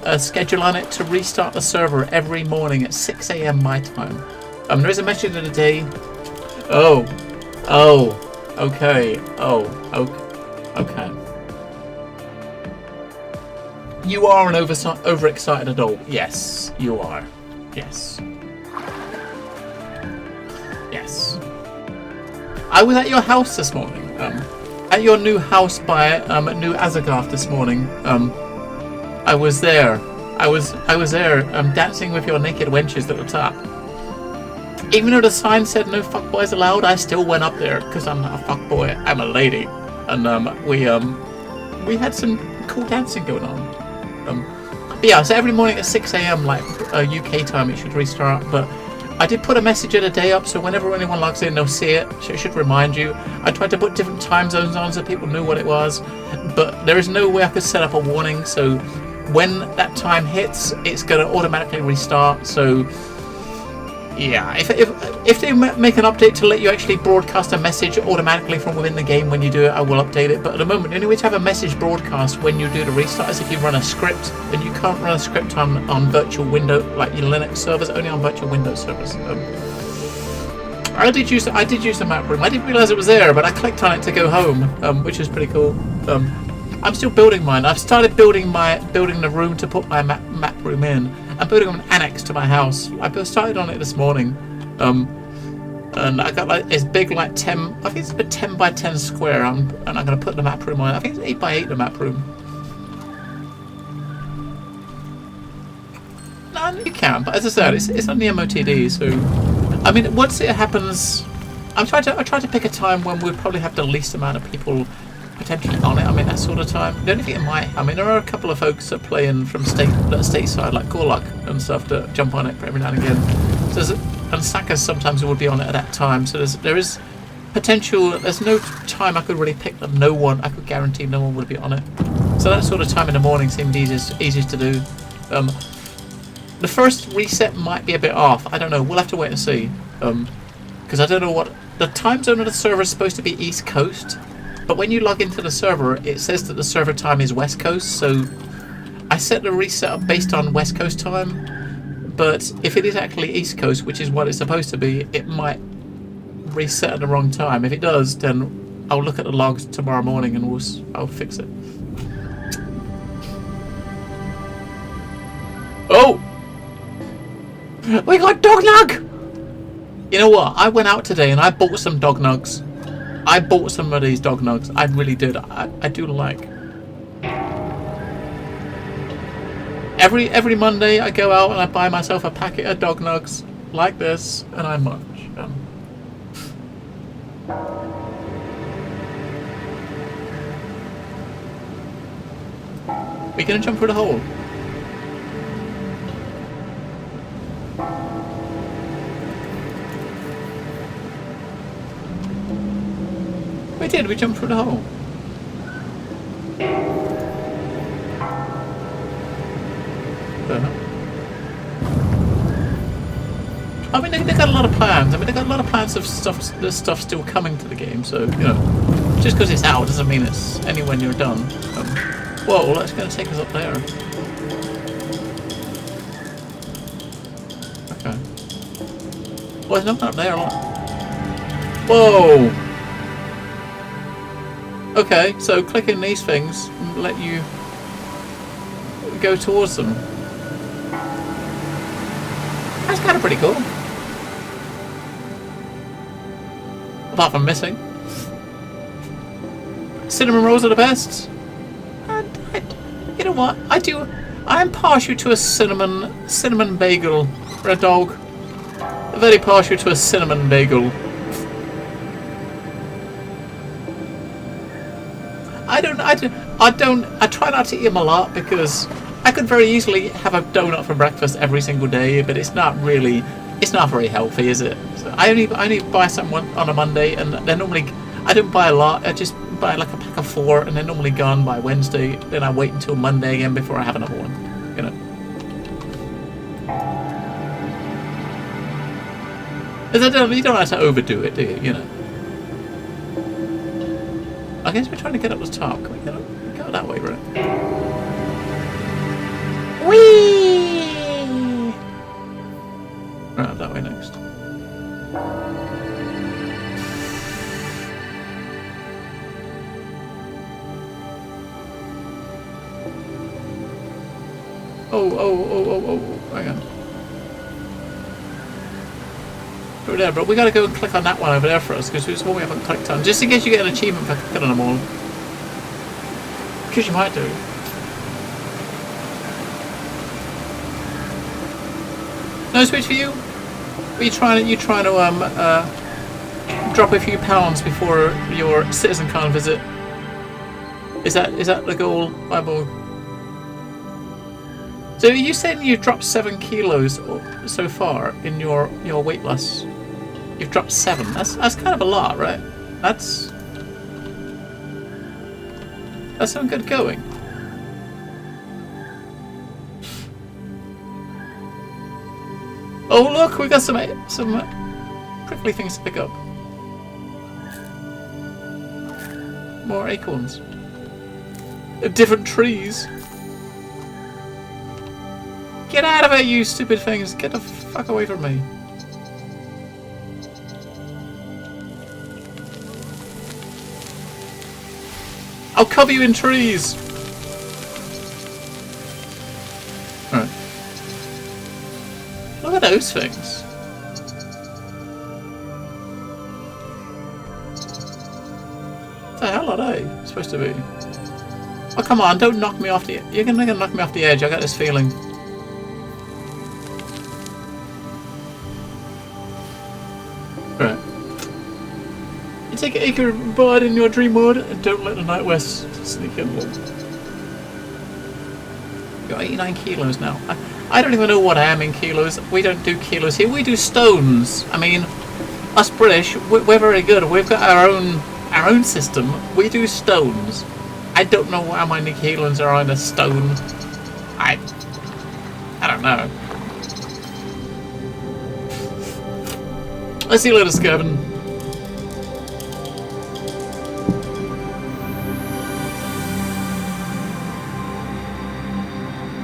a schedule on it to restart the server every morning at 6 AM my time. There is a message of the day. Okay. Okay. You are an overexcited adult. Yes, you are. Yes. Yes. I was at your house this morning. At your new house by New Azagarth this morning. I was there. I was there, dancing with your naked wenches at the top. Even though the sign said no fuckboys allowed, I still went up there because I'm not a fuckboy. I'm a lady, and we had some cool dancing going on. But yeah, so every morning at 6 a.m. like UK time, it should restart. But I did put a message of the day up, so whenever anyone logs in, they'll see it. So it should remind you. I tried to put different time zones on so people knew what it was, but there is no way I could set up a warning. So when that time hits, it's going to automatically restart. So yeah, if they make an update to let you actually broadcast a message automatically from within the game when you do it, I will update it. But at the moment, the only way to have a message broadcast when you do the restart is if you run a script, and you can't run a script on virtual window, like your Linux servers, only on virtual Windows servers. I did use the map room. I didn't realise it was there, but I clicked on it to go home, which is pretty cool. I'm still building mine. I've started building the room to put my map room in. I'm building an annex to my house. I started on it this morning, and I got like this big like 10. I think it's a 10 by 10 square. And I'm going to put the map room on it. I think it's 8 by 8 the map room. No, you can, but as I said, it's on the MOTD. So, I mean, once it happens, I try to pick a time when we'll probably have the least amount of people potentially on it. I mean, that sort of time. The only thing it might, I mean, there are a couple of folks that play in from stateside, like Gorlock and stuff, that jump on it every now and again. So and Sackers sometimes would be on it at that time. So there is potential. There's no time I could really pick that I could guarantee no one would be on it. So that sort of time in the morning seemed easiest to do. The first reset might be a bit off. I don't know. We'll have to wait and see. Because I don't know what the time zone of the server is supposed to be East Coast. But when you log into the server, it says that the server time is West Coast, so I set the reset up based on West Coast time, but if it is actually East Coast, which is what it's supposed to be, it might reset at the wrong time. If it does, then I'll look at the logs tomorrow morning and I'll fix it. Oh! We got dog nug! You know what? I went out today and I bought some dog nugs. I bought some of these dog nugs. I really did. I do like. Every Monday I go out and I buy myself a packet of dog nugs like this, and I munch. We gonna jump through the hole? We did, we jumped through the hole. I mean, they got a lot of plans. I mean, they got a lot of plans of stuff. There's stuff still coming to the game, so, you know, just because it's out doesn't mean it's anywhere near done. Whoa, that's going to take us up there. Okay. Well, there's nothing up there. Whoa! Okay, so clicking these things let you go towards them. That's kind of pretty cool. Apart from missing. Cinnamon rolls are the best. You know what? I am partial to a cinnamon bagel for a dog. Very partial to a cinnamon bagel. I try not to eat them a lot because I could very easily have a donut for breakfast every single day, but it's not very healthy, is it? So I only buy some on a Monday, and they're normally, I don't buy a lot. I just buy like a pack of 4, and they're normally gone by Wednesday. Then I wait until Monday again before I have another one. You know. You don't have to overdo it, do you? You know. I guess we're trying to get up the top. Can we go that way, right? Whee! Right, that way next. Oh, hang on. Over there, but we gotta go and click on that one over there for us, because it's one we haven't clicked on, just in case you get an achievement for clicking on them all. Because you might do. No sweet for you? Are you trying to drop a few pounds before your Citizen Con visit? Is that the goal, Bible? So you saying you've dropped 7 kilos so far in your weight loss? You've dropped 7. That's kind of a lot, right? That's some good going. Oh look, we got some prickly things to pick up. More acorns. Different trees. Get out of here, you stupid things! Get the fuck away from me. I'll cover you in trees! Alright. Look at those things. What the hell are they supposed to be? Oh come on, don't knock me off the... You're gonna knock me off the edge, I got this feeling. Right. You take Ichabod in your dream mode and don't let the Night West sneak in. You're 89 kilos now. I don't even know what I am in kilos. We don't do kilos here. We do stones. I mean, us British, we're very good. We've got our own system. We do stones. I don't know how many kilos are on a stone. I don't know. Let's see you later, Skirvin.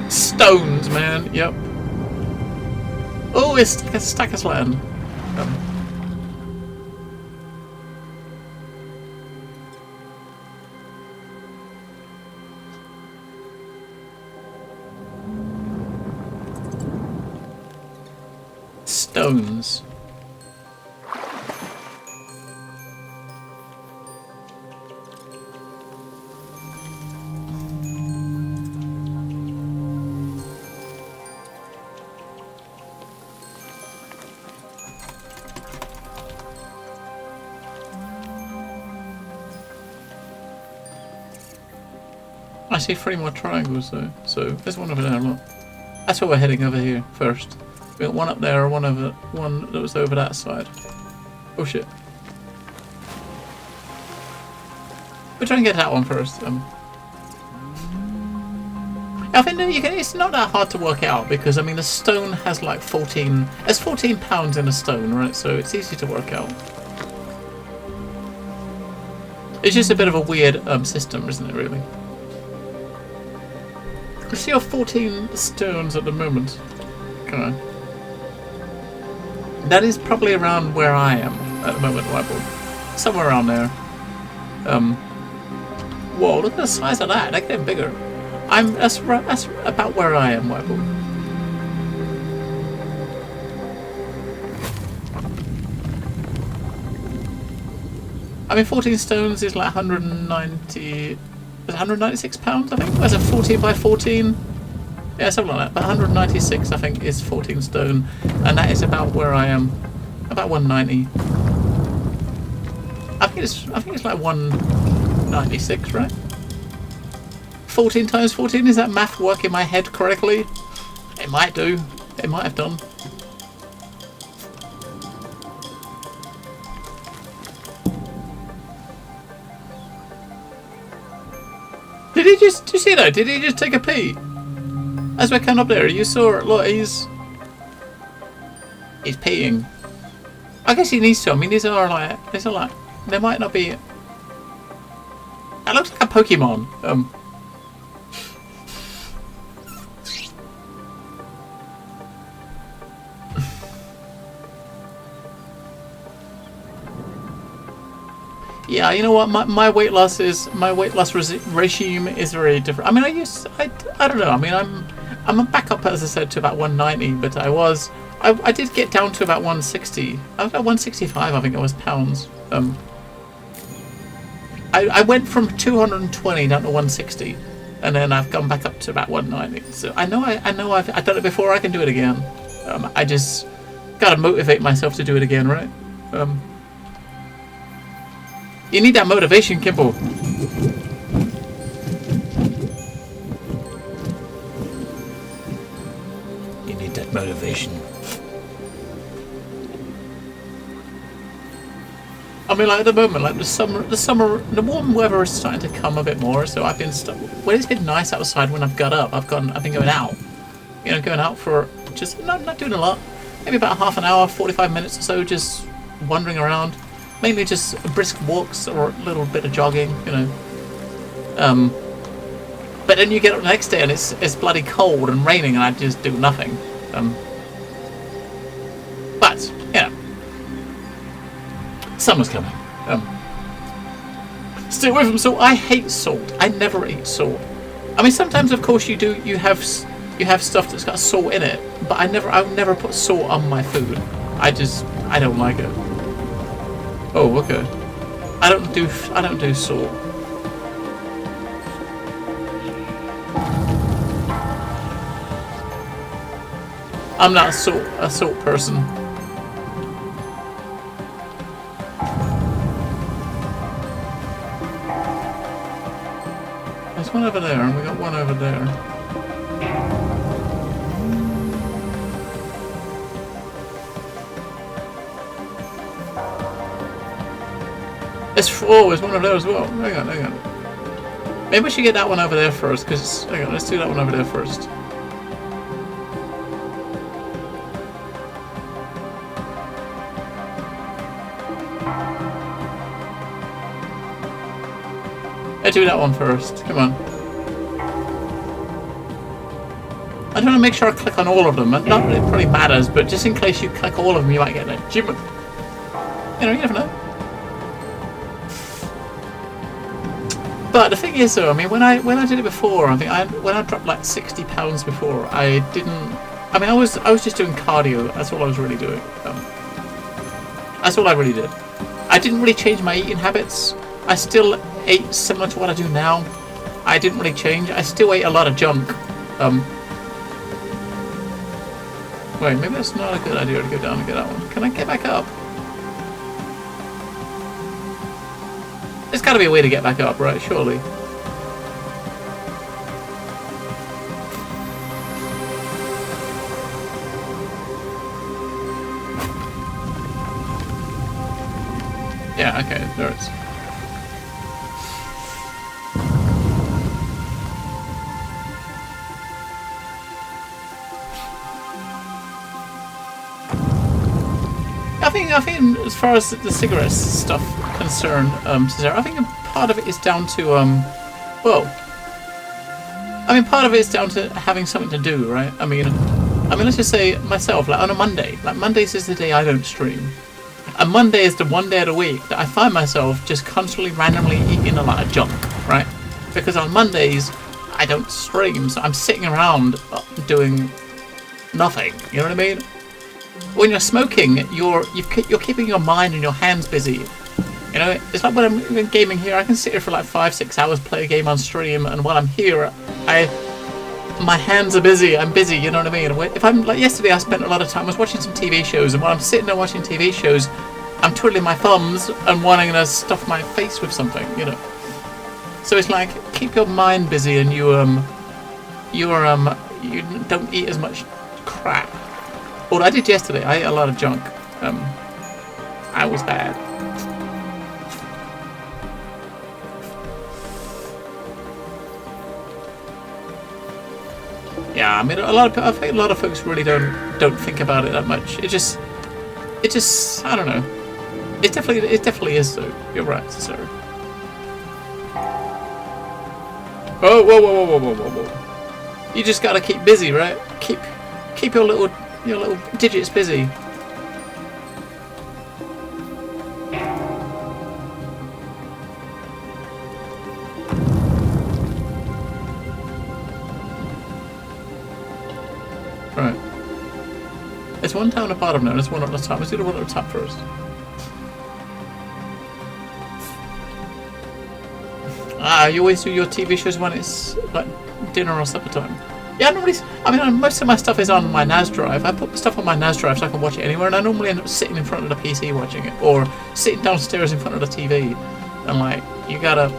Stones, man. Yep. Oh, it's like a stack of land. Stones. I see 3 more triangles though, so there's one over there. Look, that's where we're heading over here first. We got one up there, one that was over that side. Oh shit! We're trying to get that one first. I think it's not that hard to work out because I mean the stone has like 14. There's 14 pounds in a stone, right? So it's easy to work out. It's just a bit of a weird system, isn't it? Really. We see 14 stones at the moment. Okay. That is probably around where I am at the moment, Wyboard. Somewhere around there. Whoa, look at the size of that. They're getting bigger. That's about where I am, Wyboard. I mean, 14 stones is like 190... 196 pounds, I think. That's a 14 by 14. Yeah, something like that. But 196, I think, is 14 stone, and that is about where I am. About 190. I think it's like 196, right? 14 times 14. Is that math work in my head correctly? It might do. It might have done. Did you see that? Did he just take a pee? As we're coming up there, you saw it. Look, he's peeing. I guess he needs to. I mean, these are like, there might not be. That looks like a Pokemon. Yeah, you know what? My weight loss regime is very different. I mean, I don't know. I mean, I'm back up, as I said, to about 190, but I did get down to about 160. I was at 165, I think it was, pounds. I went from 220 down to 160, and then I've gone back up to about 190. So I know I've done it before. I can do it again. I just gotta motivate myself to do it again, right? You need that motivation, Kimball. You need that motivation. I mean, like at the moment, like the warm weather is starting to come a bit more. So I've been when it's been nice outside when I've got up. I've been going out. You know, going out for just not doing a lot. Maybe about half an hour, 45 minutes or so, just wandering around. Mainly just brisk walks or a little bit of jogging, you know. But then you get up the next day and it's bloody cold and raining, and I just do nothing. But yeah. Summer's coming. Stay away from salt. I hate salt. I never eat salt. I mean, sometimes, of course, you do. You have stuff that's got salt in it, but I would never put salt on my food. I don't like it. Oh, okay. I don't do salt. I'm not a salt person. There's one over there, and we got one over there. There's one over there as well. Hang on. Maybe we should get that one over there first, because hang on, let's do that one over there first. Let's do that one first. Come on. I don't want to make sure I click on all of them. Not that it probably matters, but just in case you click all of them, you might get an achievement. You know, you never know. But the thing is, though, I mean, when I did it before, I think when I dropped like 60 pounds before, I didn't. I mean, I was just doing cardio. That's all I was really doing. That's all I really did. I didn't really change my eating habits. I still ate similar to what I do now. I didn't really change. I still ate a lot of junk. Wait, maybe that's not a good idea to go down and get that one. Can I get back up? There's got to be a way to get back up, right? Surely. Yeah, okay, there it is. I think as far as the cigarette stuff concerned, Sarah, I think part of it is down to part of it is down to having something to do, right? I mean, let's just say myself, like on a Monday, like Mondays is the day I don't stream, and Monday is the one day of the week that I find myself just constantly randomly eating a lot of junk, right? Because on Mondays I don't stream, so I'm sitting around doing nothing. You know what I mean? When you're smoking, you're keeping your mind and your hands busy. You know, it's like when I'm gaming here, I can sit here for like 5-6 hours, play a game on stream, and while I'm here, my hands are busy. I'm busy. You know what I mean? If I'm like yesterday, I spent a lot of time. I was watching some TV shows, and while I'm sitting there watching TV shows, I'm twiddling my thumbs and wanting to stuff my face with something. You know. So it's like keep your mind busy, and you don't eat as much crap. What I did yesterday, I ate a lot of junk. I was bad. Yeah, I mean, I think a lot of folks really don't think about it that much. It just, I don't know. It definitely is though. You're right, sir. Oh, whoa! You just gotta keep busy, right? Keep your little digits busy. Right. There's one down the bottom now, there's one at the top. Let's do the one at the top first. You always do your TV shows when it's like dinner or supper time. Yeah, I mean, most of my stuff is on my NAS drive. I put the stuff on my NAS drive so I can watch it anywhere, and I normally end up sitting in front of the PC watching it, or sitting downstairs in front of the TV. And like, you gotta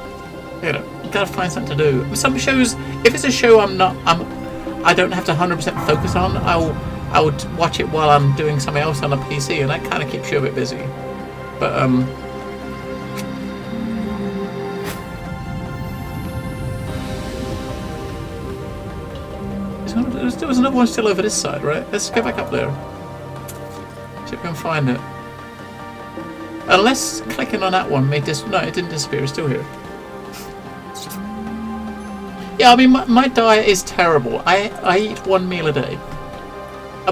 find something to do. Some shows, if it's a show I don't have to 100% focus on, I would watch it while I'm doing something else on the PC, and that kind of keeps you a bit busy. But there was another one still over this side, right? Let's go back up there. See if we can find it. Unless clicking on that one made no, it didn't disappear. It's still here. Yeah, I mean, my diet is terrible. I eat one meal a day.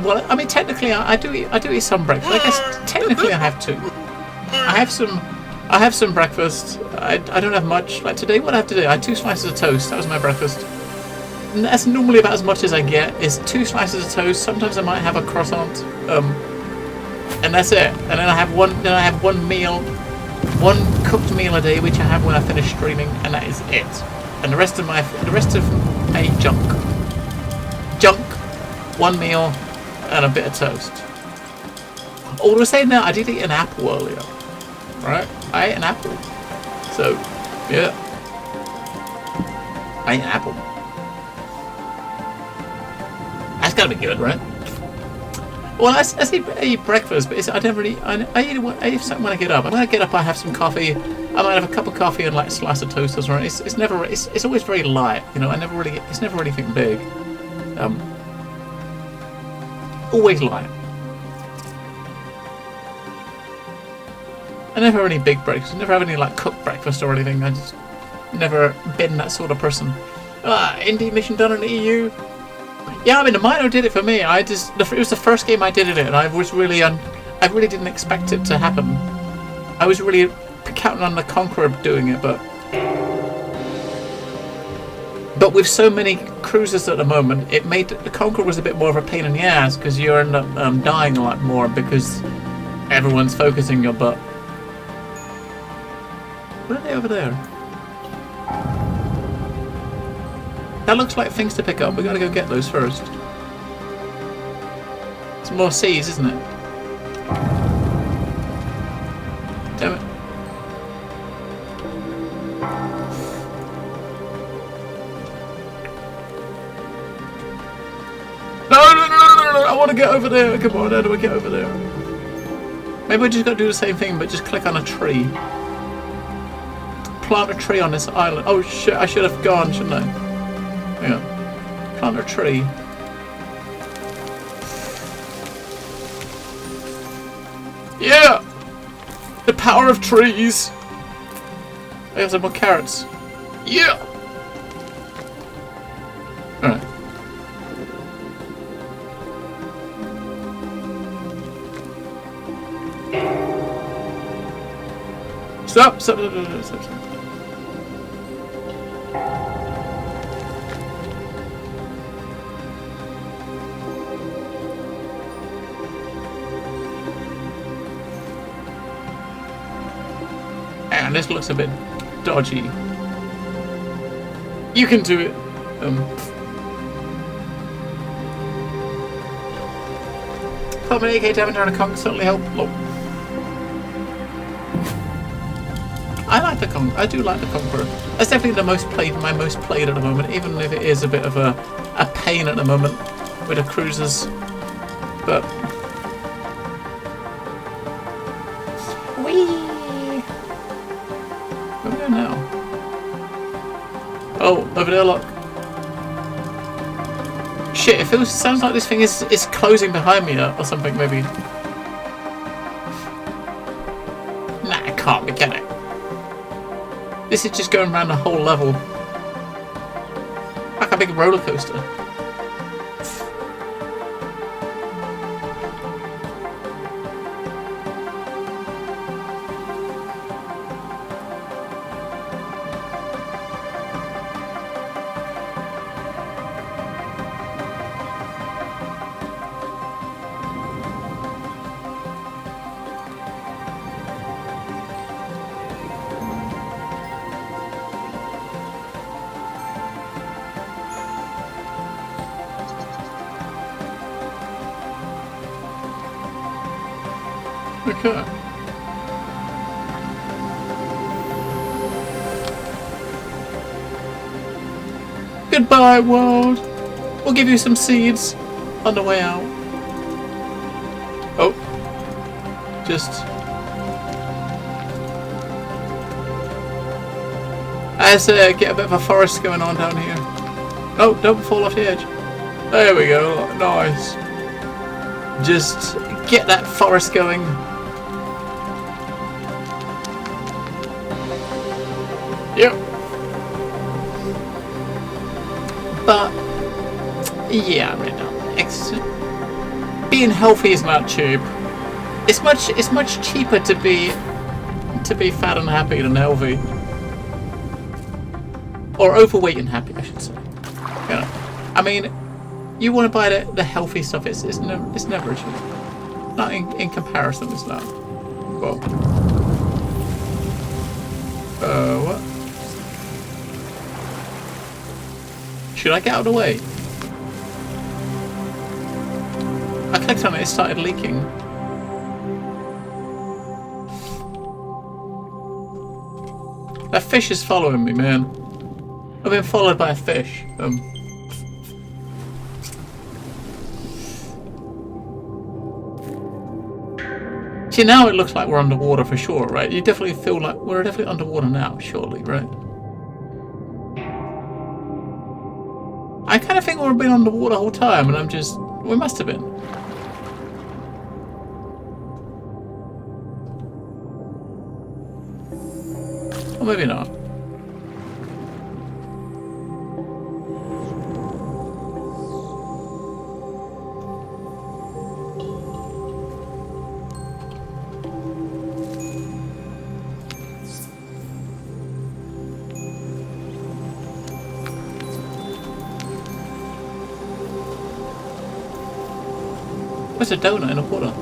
Well, I mean, technically, I do eat some breakfast. I guess technically I have two. I have some breakfast. I don't have much. Like today, what I have today, I had 2 slices of toast. That was my breakfast. And that's normally about as much as I get. Is 2 slices of toast. Sometimes I might have a croissant. And that's it. And then I have one meal, one cooked meal a day, which I have when I finish streaming, and that is it. And the rest of my junk, one meal, and a bit of toast. Oh, I was saying that I did eat an apple earlier, right? I ate an apple, so yeah, I ate an apple. That's gotta be good, right? Well, I eat breakfast, but I never really. I eat something when I get up. When I get up, I have some coffee. I might have a cup of coffee and like a slice of toast or something. It's always very light, you know. It's never anything big. Always light. I never have any big breakfast. I never have any like cooked breakfast or anything. I just never been that sort of person. Indie mission done in the EU. Yeah, I mean, the minor did it for me. It was the first game I did it in, and I really didn't expect it to happen. I was really counting on the Conqueror doing it, but with so many cruisers at the moment, it made the Conqueror was a bit more of a pain in the ass because you end up dying a lot more because everyone's focusing your butt. What are they over there? That looks like things to pick up. We gotta go get those first. Some more C's, isn't it? Damn it. No! I want to get over there. Come on, how do I get over there? Maybe we just got to do the same thing, but just click on a tree. Plant a tree on this island. Oh shit! I should have gone, shouldn't I? Hang on. Plant a tree. Yeah! The power of trees! I have some more carrots. Yeah! Alright. Stop! Stop. And this looks a bit dodgy. You can do it. Put an AK damage on a conch certainly help. Look. I like the Conqueror. I do like the Conqueror. That's definitely my most played at the moment, even if it is a bit of a pain at the moment with the cruisers. But Whee! where are we going now? Oh, over there, look. Shit, it sounds like this thing is closing behind me or something, maybe. Nah, it can't be, can it? This is just going around the whole level. Like a big roller coaster. Okay. Goodbye, world. We'll give you some seeds on the way out. Oh. Just... As get a bit of a forest going on down here. Oh, don't fall off the edge. There we go. Nice. Just get that forest going. Yep. But yeah, right now, being healthy is not cheap. It's much cheaper to be fat and happy than healthy. Or overweight and happy, I should say. Yeah. I mean, you want to buy the healthy stuff. It's never cheap. Not in comparison. It's not. Well. What? Should I get out of the way? I clicked on it. It started leaking. That fish is following me, man. I've been followed by a fish. See, now it looks like we're underwater for sure, right? You definitely feel like we're definitely underwater now, surely, right? I kind of think we've been underwater the whole time, and we must have been. Or maybe not. Where's a donut in the water?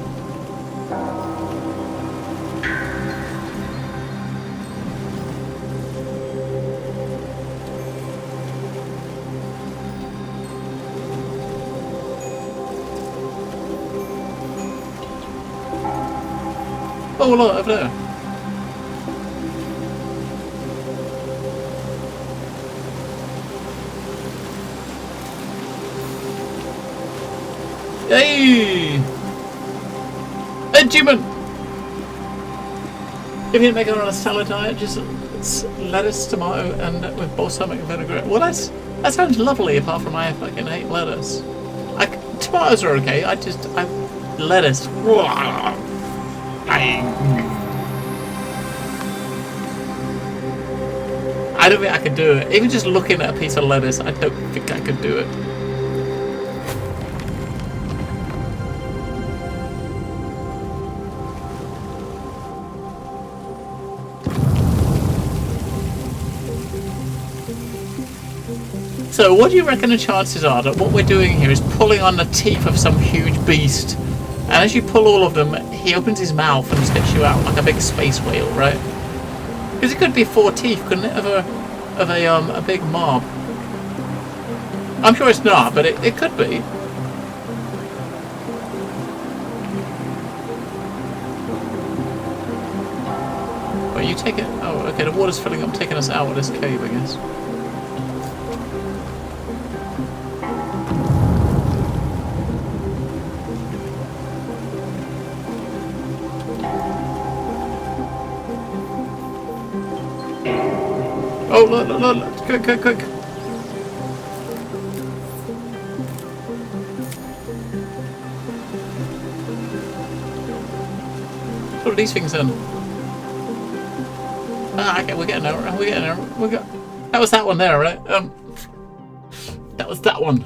Oh, look, over there. Hey! Achievement! If you didn't make it on a salad diet, just lettuce, tomato, and with balsamic vinaigrette. Well, that sounds lovely. Apart from I fucking hate lettuce. Tomatoes are okay. Lettuce. I don't think I could do it. Even just looking at a piece of lettuce, I don't think I could do it. So what do you reckon the chances are that what we're doing here is pulling on the teeth of some huge beast, and as you pull all of them, he opens his mouth and spits you out like a big space whale, right? Because it could be 4 teeth, couldn't it, of a big mob? I'm sure it's not, but it could be. Well, you take it. Oh, okay. The water's filling up, taking us out of this cave, I guess. Oh, look, quick. What are these things then? Ah, okay, we're getting there. That was that one there, right? That was that one.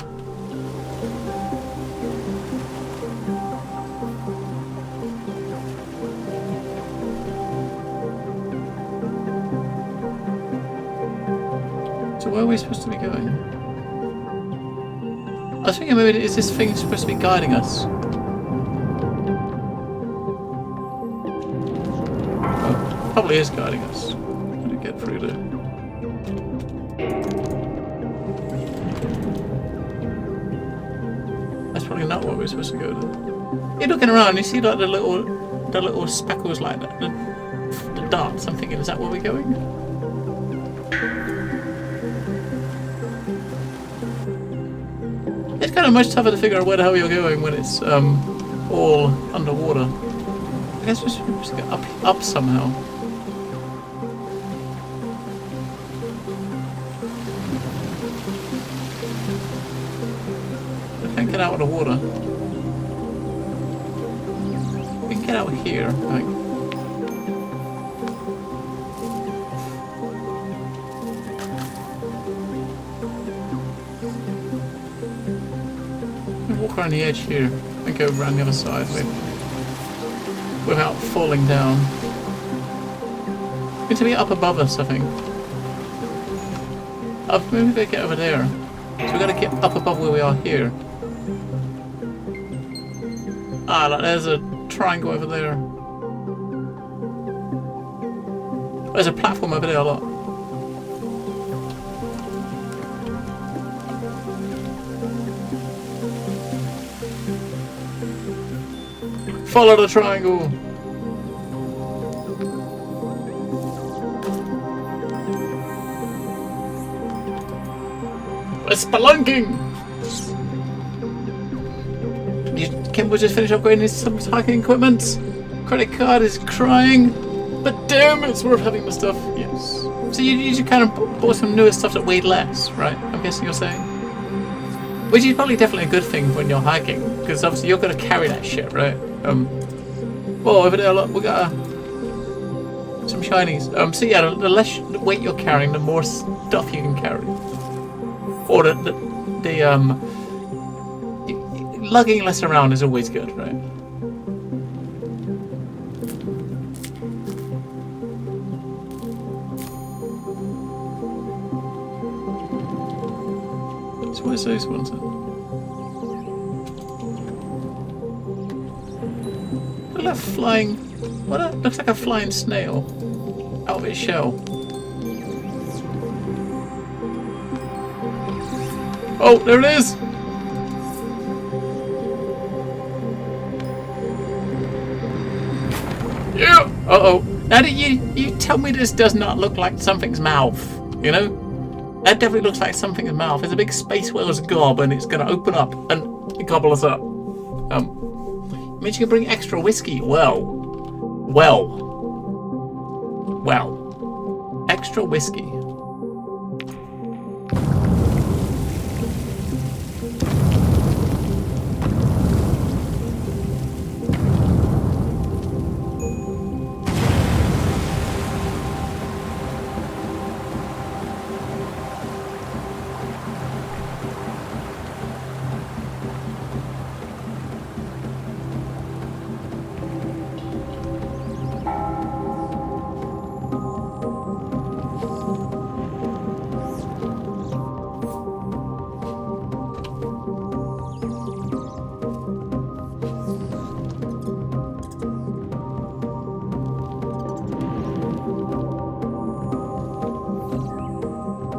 So where are we supposed to be going? I was thinking maybe is this thing supposed to be guiding us? Oh, probably is guiding us. How to get through there? That's probably not what we're supposed to go to. You're looking around, you see like the the little speckles like that, the darts. I'm thinking, is that where we're going? It's kind of much tougher to figure out where the hell you're going when it's all underwater. I guess we should just get up somehow. I can't get out of the water. We can get out here, I think. Walk around the edge here and go around the other side without falling down. We need to be up above us, I think. Maybe we gotta get over there. So we gotta get up above where we are here. Ah, look, there's a triangle over there. There's a platform over there, look. Follow the triangle. We're spelunking. Kimball just finished upgrading his hiking equipment. Credit card is crying, but damn, it's worth having the stuff. Yes. So you just kind of bought some newer stuff that weighed less, right? I'm guessing you're saying. Which is probably definitely a good thing when you're hiking, because obviously you're going to carry that shit, right? Well, over there, look, we got some shinies. So yeah, the less weight you're carrying, the more stuff you can carry. Or lugging less around is always good, right? So where's those ones then? Look at that flying... What? That looks like a flying snail out of its shell. Oh, there it is! Yeah! Uh-oh. Now did you tell me this does not look like something's mouth, you know? That definitely looks like something's mouth. There's a big space whale's gob and it's gonna open up and gobble us up. Means you can bring extra whiskey. Well. Extra whiskey.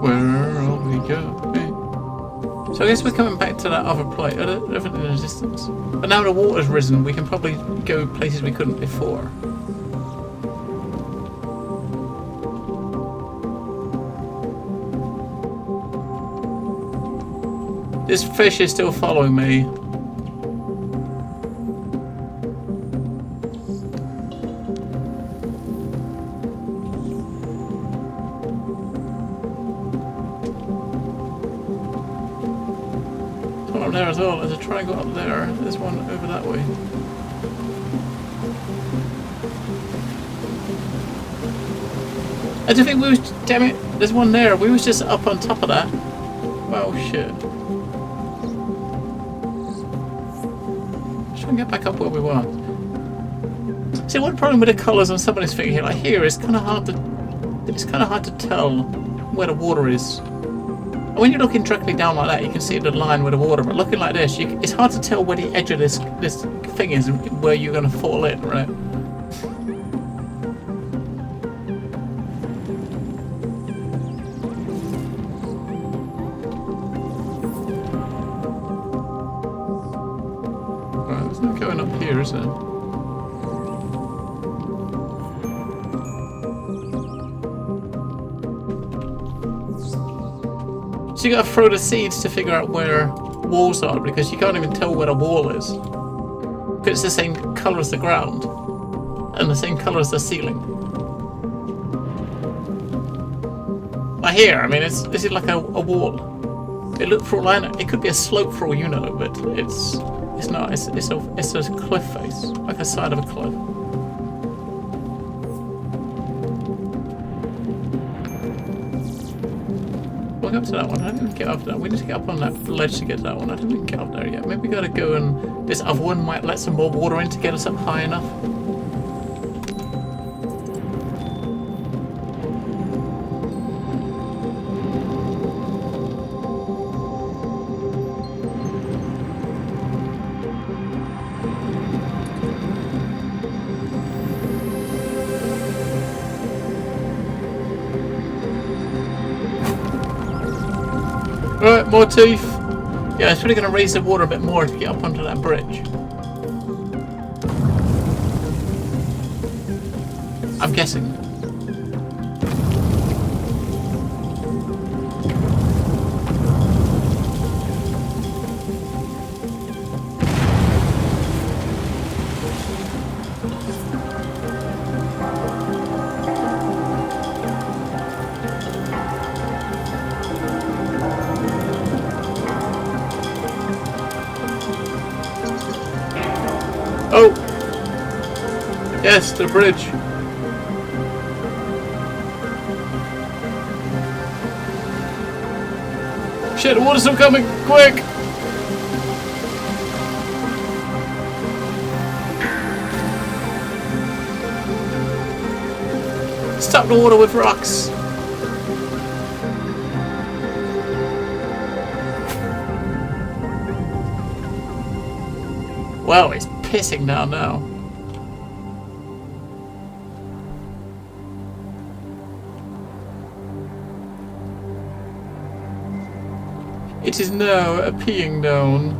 Where are we going? So I guess we're coming back to that other place, over in the distance. But now the water's risen, we can probably go places we couldn't before. This fish is still following me. Up there as well. There's a triangle up there. There's one over that way. I don't think we was. Damn it! There's one there. We was just up on top of that. Well, shit. Let's try and get back up where we were. See, one problem with the colours on some of this thing here, like here, it's kind of hard to. It's kind of hard to tell where the water is. When you're looking directly down like that, you can see the line with the water, but looking like this, it's hard to tell where the edge of this thing is and where you're going to fall in, right? Right, there's no going up here, is there? So you gotta throw the seeds to figure out where walls are, because you can't even tell where the wall is. If it's the same colour as the ground, and the same colour as the ceiling. Like here, I mean, this is like a wall. It looked for all I know. It could be a slope for all you know, but it's not. It's a cliff face, like a side of a cliff. Walk up to that one. I didn't get up there. We need to get up on that ledge to get to that one. I didn't even get up there yet. Maybe we gotta go and this other one might let some more water in to get us up high enough. Alright, more teeth. Yeah, it's really going to raise the water a bit more to get up onto that bridge. I'm guessing. Oh! Yes, the bridge. Shit, the water's still coming! Quick! Stop the water with rocks! Wow, it's pissing down now. It is now a peeing down.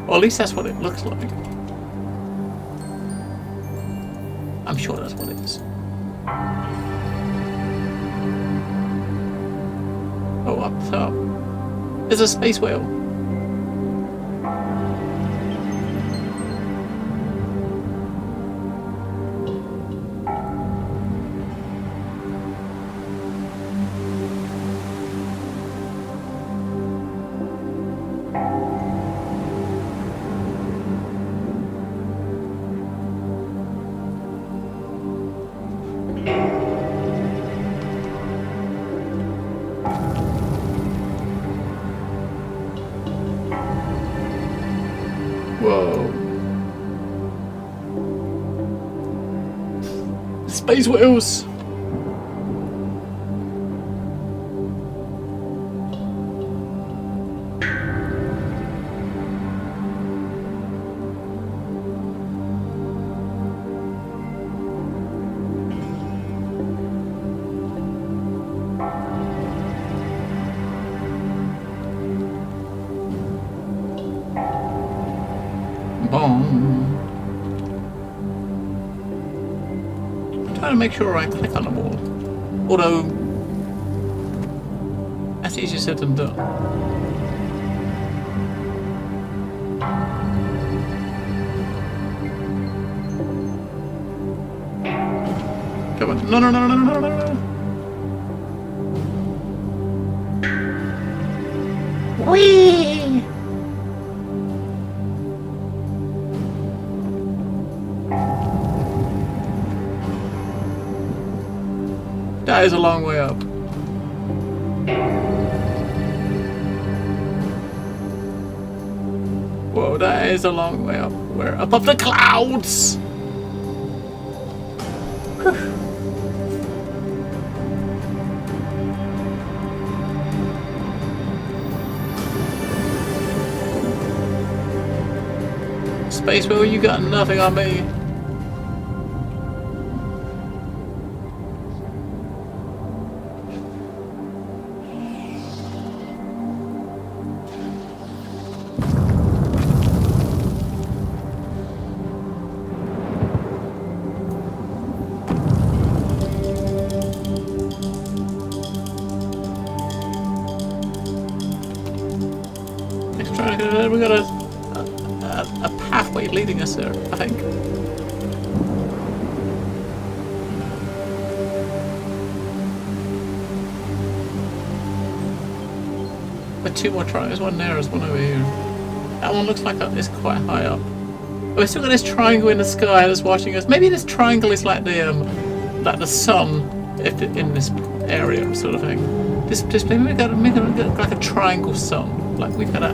Or at least that's what it looks like. I'm sure that's what it is. Oh, up top. There's a space whale. Whoa. Space whales! I'm trying to make sure I click on the wall. Although, that's easier said than done. Come on. No, no, no, no, no, no, no. Whee! That is a long way up. Whoa, that is a long way up. We're above the clouds! Space Whale, you got nothing on me. Just trying to. We got a pathway leading us there, I think. But 2 more tries. There's one there. There's one over here. That one looks like it's quite high up. Oh, we still got this triangle in the sky that's watching us. Maybe this triangle is like the sun, if in this area sort of thing. This maybe we got like a triangle sun. Like we got a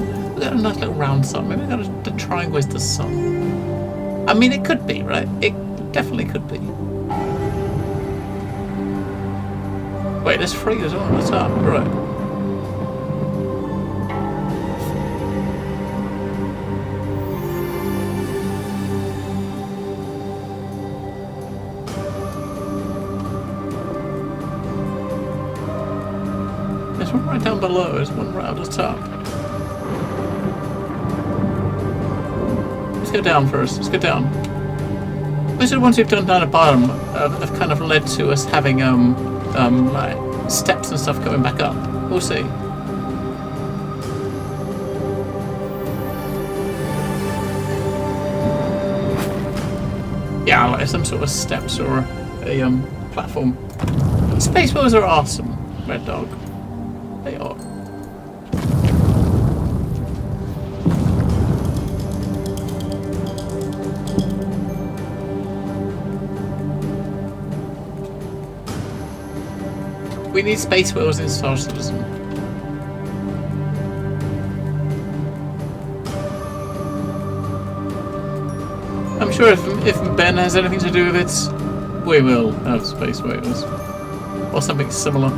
nice little round sun. Maybe the triangle is the sun. I mean, it could be, right? It definitely could be. Wait, there's 3 as well on the top, right? There's one right down below, there's one right at the top. Let's go down first, let's go down. Those are the ones we've done down at the bottom have kind of led to us having like steps and stuff coming back up. We'll see. Yeah, like some sort of steps or a platform. Space wheels are awesome, Red Dog. They are. We need space wheels in Star Citizen. I'm sure if Ben has anything to do with it, we will have space wheels. Or something similar.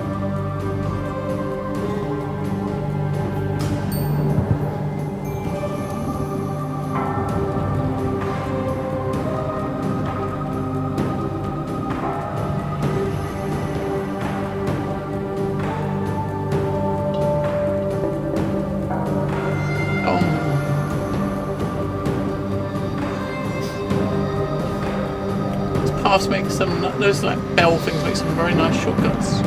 Paths make some, those like bell things make some very nice shortcuts.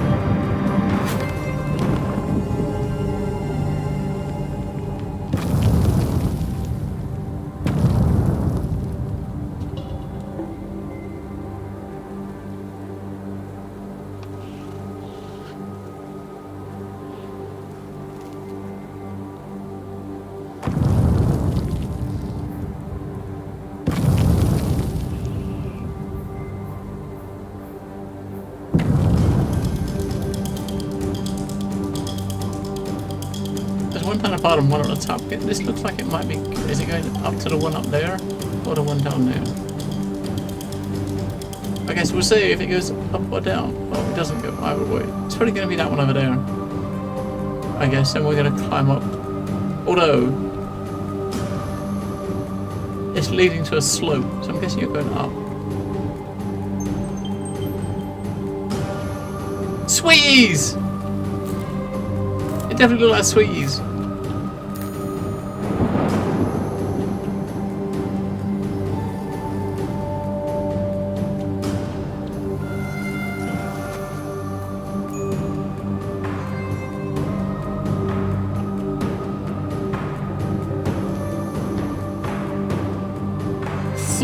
One down the bottom, one at the top. This looks like it might be. Is it going up to the one up there, or the one down there? I guess we'll see if it goes up or down. Oh, it doesn't go either way. It's probably going to be that one over there. I guess, and we're going to climb up. Although it's leading to a slope, so I'm guessing you're going up. Sweeties! It definitely looks like sweeties.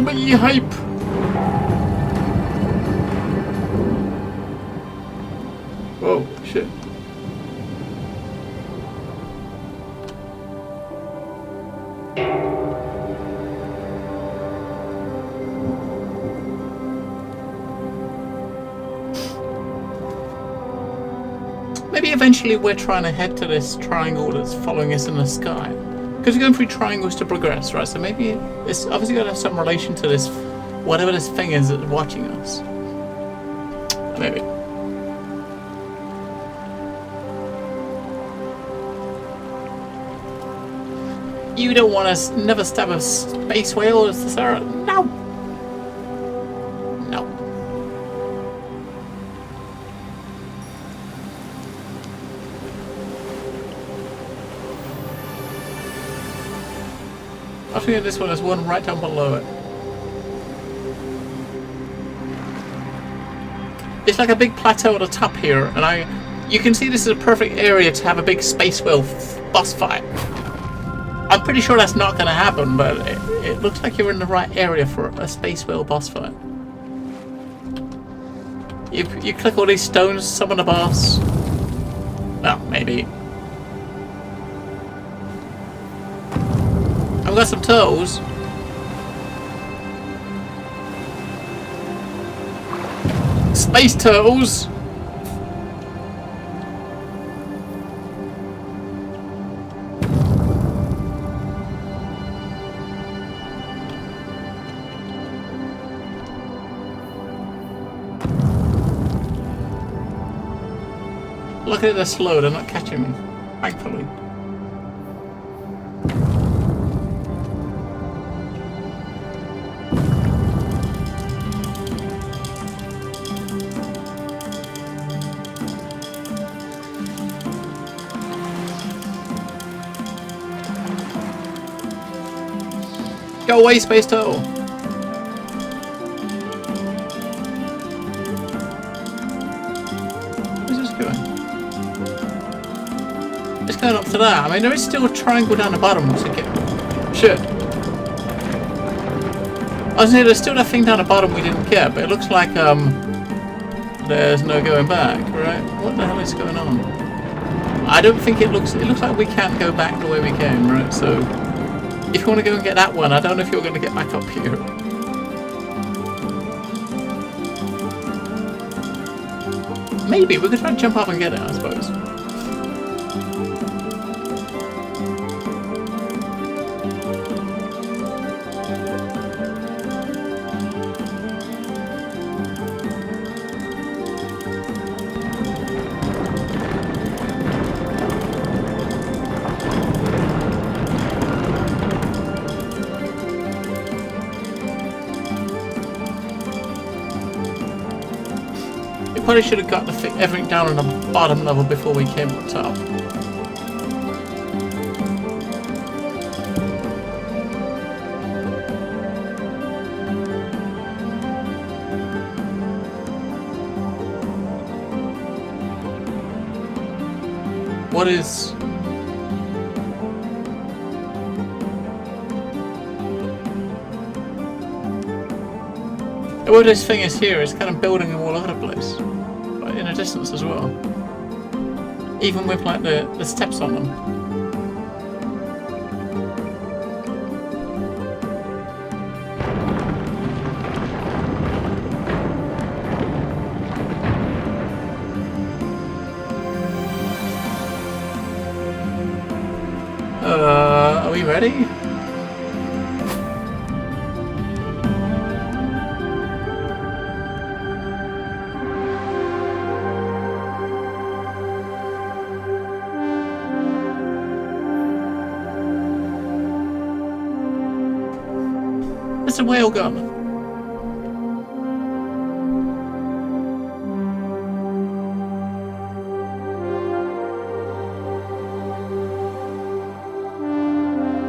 Sweet hype! Whoa, shit. Maybe eventually we're trying to head to this triangle that's following us in the sky. Because we're going through triangles to progress, right? So maybe it's obviously going to have some relation to this, whatever this thing is that's watching us. Maybe. You don't want to never stab a space whale, Sarah? No! No. I think this one is one right down below it. It's like a big plateau at the top here, and you can see this is a perfect area to have a big space whale boss fight. I'm pretty sure that's not going to happen, but it looks like you're in the right area for a Space Whale boss fight. You click all these stones, summon a boss. Well, maybe. I've got some turtles. Space turtles! Look at it, they're slow, they're not catching me. Thankfully. Go away, Space Turtle! Where's this going? It's going up to that. I mean, there is still a triangle down the bottom to get... Shit. I was saying, there's still that thing down the bottom we didn't get, but it looks like, there's no going back, right? What the hell is going on? I don't think it looks like we can't go back the way we came, right? So, if you want to go and get that one, I don't know if you're going to get back up here. Maybe, we could try and jump up and get it, I suppose. Probably should have got everything down on the bottom level before we came up top. What is... What this thing is here is kind of building them all over the place. In a distance as well. Even with like the steps on them. Are we ready? It's a whale gun.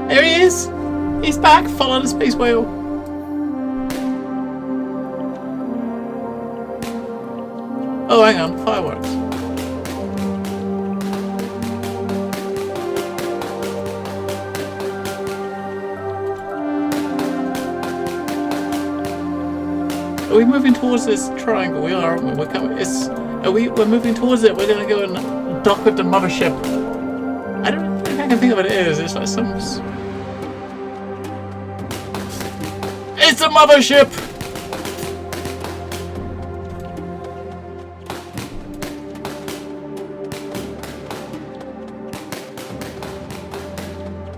There he is! He's back! Follow the space whale! Oh, hang on. Fireworks. Are we moving towards this triangle? We are, aren't we? We're coming. We're moving towards it. We're gonna go and dock with the mothership. I don't think I can think of what it is. It's like some... It's a mothership!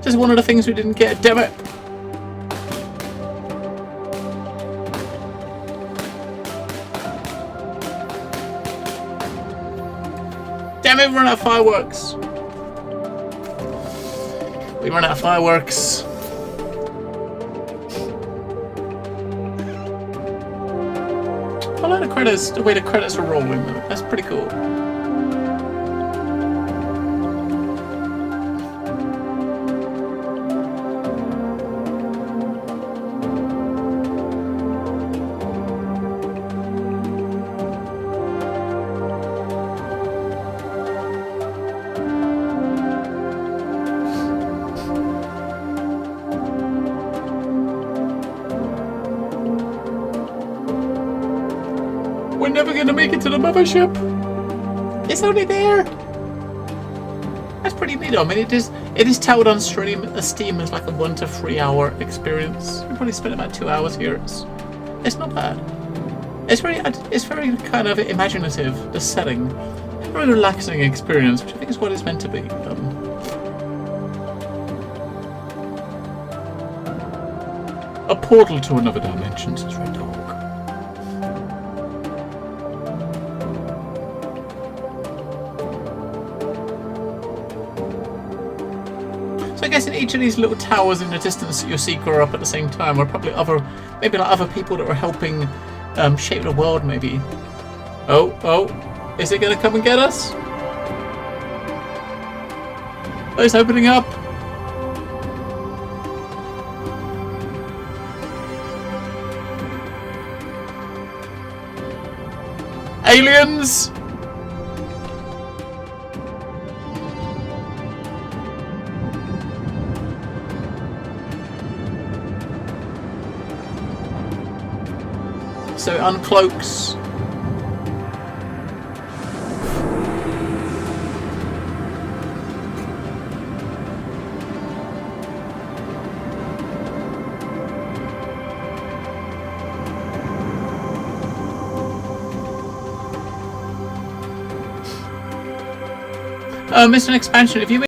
Just one of the things we didn't get, damn it! Damn it, we run out of fireworks! We run out of fireworks. I like the credits, the way the credits are rolling though. That's pretty cool. gonna make it to the mothership. It's only there. That's pretty neat. I mean, it is touted on Steam as like a 1 to 3 hour experience. You probably spent about 2 hours here. It's not bad. It's very kind of imaginative. The setting, a very relaxing experience, which I think is what it's meant to be. A portal to another dimension, says Red Dog. So I guess in each of these little towers in the distance that you'll see grow up at the same time are probably other people that are helping shape the world, maybe. Oh, is it gonna come and get us? Oh, it's opening up. Aliens! So it uncloaks. Missed an expansion. If you